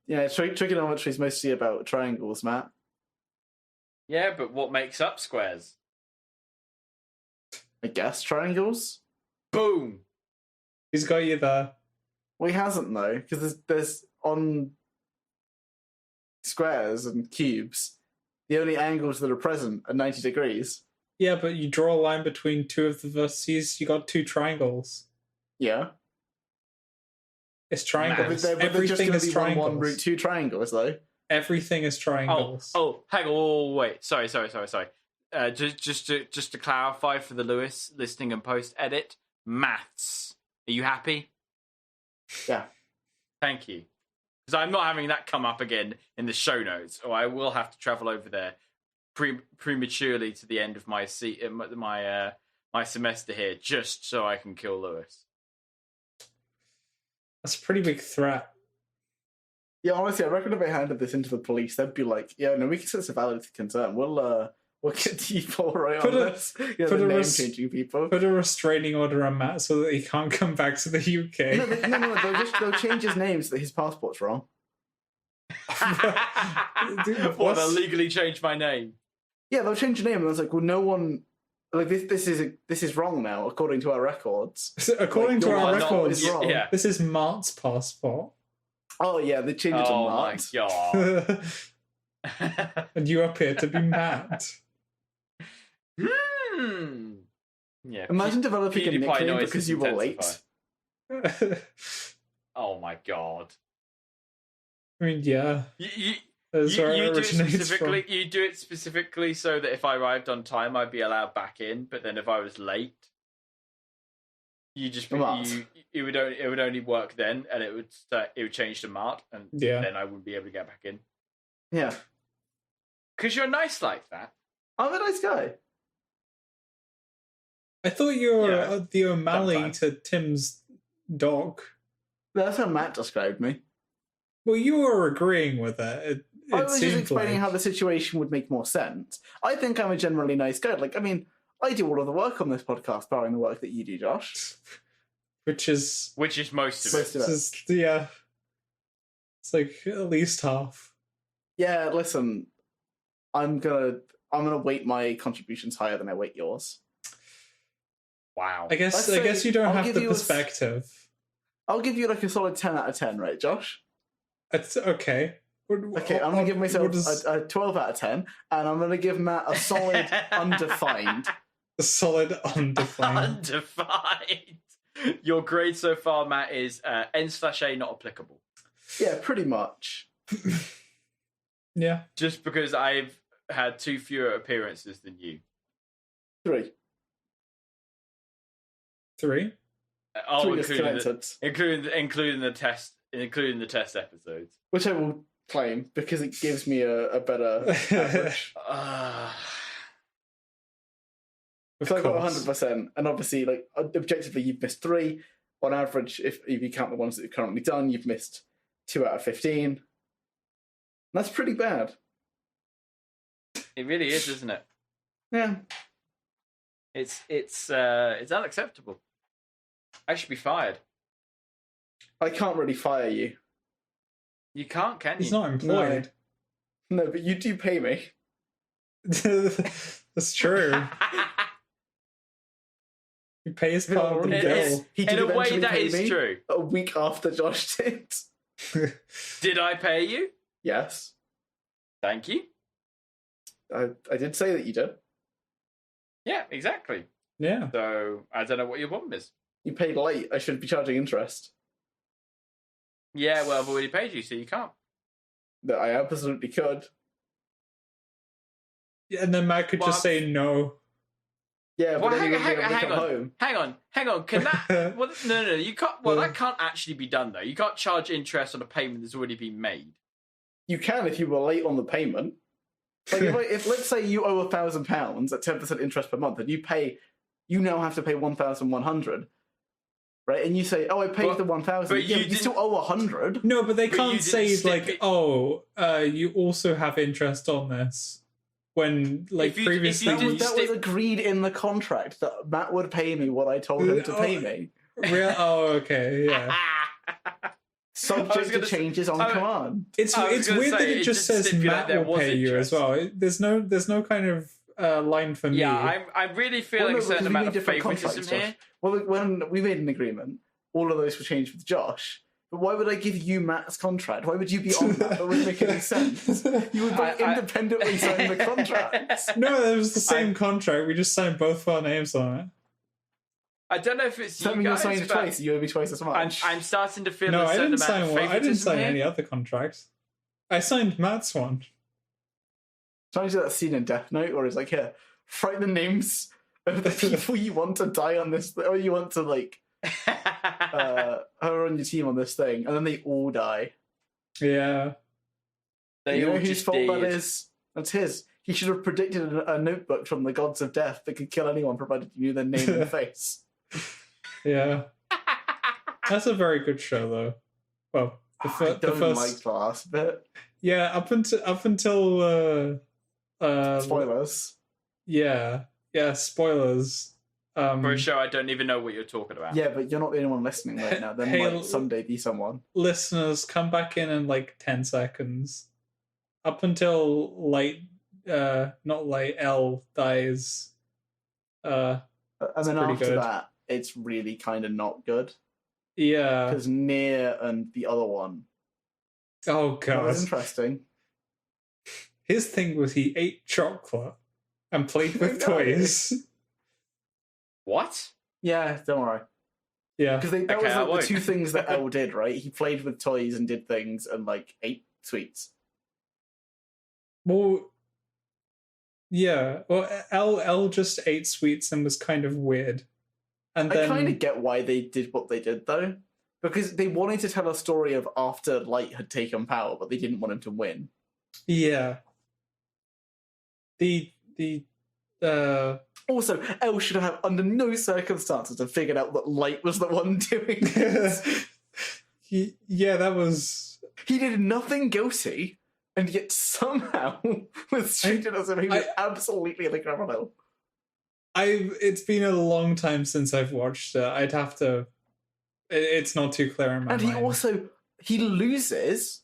Yeah, trigonometry is mostly about triangles, Matt. Yeah, but what makes up squares? I guess triangles. Boom. He's got you there. Well, he hasn't though, because there's on squares and cubes, the only angles that are present are 90 degrees. Yeah, but you draw a line between two of the vertices, you got two triangles. Yeah, It's triangles. but they're just Everything going to is be triangles. one root two triangles though. Everything is triangles. Hang on. Oh, wait. Sorry. Just to clarify for the Lewis listening and post edit, maths. Are you happy? Yeah. Thank you. Because I'm not having that come up again in the show notes, or I will have to travel over there prematurely to the end of my my semester here, just so I can kill Lewis. That's a pretty big threat. Yeah, honestly, I reckon if I handed this into the police, they'd be like, "Yeah, no, we can sense a valid concern. We'll get people right Put on a- this. Yeah, put the a name res- changing people. Put a restraining order on Matt so that he can't come back to the UK. No, they'll change his name so that his passport's wrong. Dude, Or what's- they'll legally change my name. Yeah, they'll change your name, and I was like, well, no one like this is wrong now according to our records. According to your our passport records, is wrong. Yeah. this is Mart's passport. Oh yeah, they changed it to Oh my Mart. god. And you appear to be Matt. Yeah. Imagine developing a PewDiePie nickname noises because you were intensify. late. Oh my god. I mean, yeah, You that's where it do it originates specifically. from. You do it specifically so that if I arrived on time, I'd be allowed back in. But then if I was late, you just Mart. it would only work then, and it would change to Mart, and Yeah. then I wouldn't be able to get back in. Yeah, Because you're nice like that. I'm a nice guy. I thought you were Yeah, the O'Malley sometimes. to Tim's dog. That's how Matt described me. Well, you were agreeing with it. It I was just seemed explaining like. how the situation would make more sense. I think I'm a generally nice guy. Like, I mean, I do all of the work on this podcast, barring the work that you do, Josh. Which is, Which is most of Most it. of it. yeah, it's like at least half. Yeah, listen, I'm gonna weight my contributions higher than I weight yours. Wow. I guess Let's say you don't I'll have give the you a perspective. I'll give you like a solid 10 out of 10, right, Josh? It's okay. Okay, I'm gonna give myself what is a 12 out of 10, and I'm gonna give Matt a solid undefined. a solid undefined. Undefined. Your grade so far, Matt, is N/A not applicable. Yeah, pretty much. Yeah. Just because I've had 2 fewer appearances than you. 3. 3. Oh, 3 including disconnected. including the test episodes. Which I will claim because it gives me a better average. Of So I got course. 100%, and obviously, like objectively, you've missed 3. On average, if you count the ones that you've currently done, you've missed 2 out of 15. That's pretty bad. It really is, isn't it? Yeah. It's unacceptable. I should be fired. I can't really fire you. You can't, can you? He's not employed. No, but you do pay me. That's true. You pay as part of the bill. He did in a way, eventually that pay is me true. a week after Josh did. Did I pay you? Yes. Thank you. I did say that you did. Yeah, exactly. Yeah. So I don't know what your problem is. You paid late. I should be charging interest. Yeah, well, I've already paid you, so you can't. That I absolutely could. Yeah, and then Matt could just say no. Yeah, but Well, then hang on. home. Hang on. Can that? Well, no, you can't. Well, that can't actually be done though. You can't charge interest on a payment that's already been made. You can if you were late on the payment. Like if let's say you owe £1,000 at 10% interest per month, and you now have to pay 1,100, right? And you say, "Oh, I paid the 1,000," but you still owe 100. No, but they can't you say didn't like, stick "Oh, you also have interest on this." When like previously, that was agreed in the contract that Matt would pay me what I told him to pay me. Oh, okay, yeah. Subject to changes on command. It's weird that it just says Matt will pay you as well. There's no kind of line for me. Yeah, I'm really feeling a certain amount of favoritism here. Well, when we made an agreement, all of those were changed with Josh. But why would I give you Matt's contract? Why would you be on that? That wouldn't make any sense. You would both independently sign the contract. No, it was the same contract. We just signed both of our names on it. I don't know if it's you guys, you signed it twice. You owe me twice as much. I'm starting to feel No, a I certain didn't amount of sign one. I didn't sign here. any other contracts. I signed Matt's one. Trying to do that scene in Death Note, or it's like, here, write the names of the people you want to die on this, or you want to like. Her on your team on this thing, and then they all die. Yeah. You know whose fault that is? That's his. He should have predicted a notebook from the gods of death that could kill anyone provided you knew their name and face. Yeah. That's a very good show, though. Well, the first like the last bit. Yeah, up until spoilers. Yeah, spoilers. For a show I don't even know what you're talking about. Yeah, but you're not the only one listening right now. There might someday be someone. Listeners, come back in like 10 seconds. Up until not light, L dies. And then after good. that, it's really kind of not good. Yeah. Because Nier and the other one. Oh, God. That was interesting. His thing was he ate chocolate and played with toys. What? Yeah, don't worry. Yeah. Because that was like the two things that L did, right? He played with toys and did things and like ate sweets. Well, yeah. Well, L just ate sweets and was kind of weird. And then... I kind of get why they did what they did, though. Because they wanted to tell a story of after Light had taken power, but they didn't want him to win. Yeah. Also, L should have, under no circumstances, have figured out that Light was the one doing this. Yeah, that was... He did nothing guilty, and yet somehow was treated as if he was absolutely the criminal. It's been a long time since I've watched it. I'd have to... It's not too clear in my mind. And he loses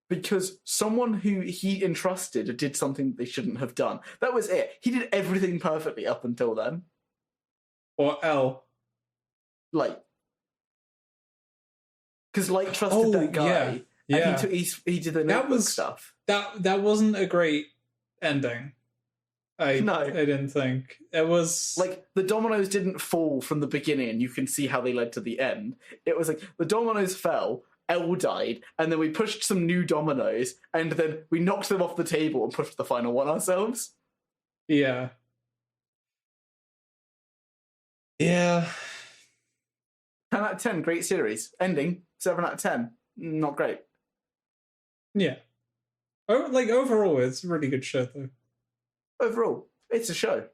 because someone who he entrusted did something they shouldn't have done. That was it. He did everything perfectly up until then. Or L. Light. Because Light trusted that guy. Yeah. And he did the notebook stuff. That wasn't a great ending. I didn't think. It was... Like, the dominoes didn't fall from the beginning, and you can see how they led to the end. It was like, the dominoes fell, L died, and then we pushed some new dominoes, and then we knocked them off the table and pushed the final one ourselves. Yeah. Yeah. 10 out of 10, great series. Ending, 7 out of 10, not great. Yeah. Overall, it's a really good show, though. Overall, it's a show.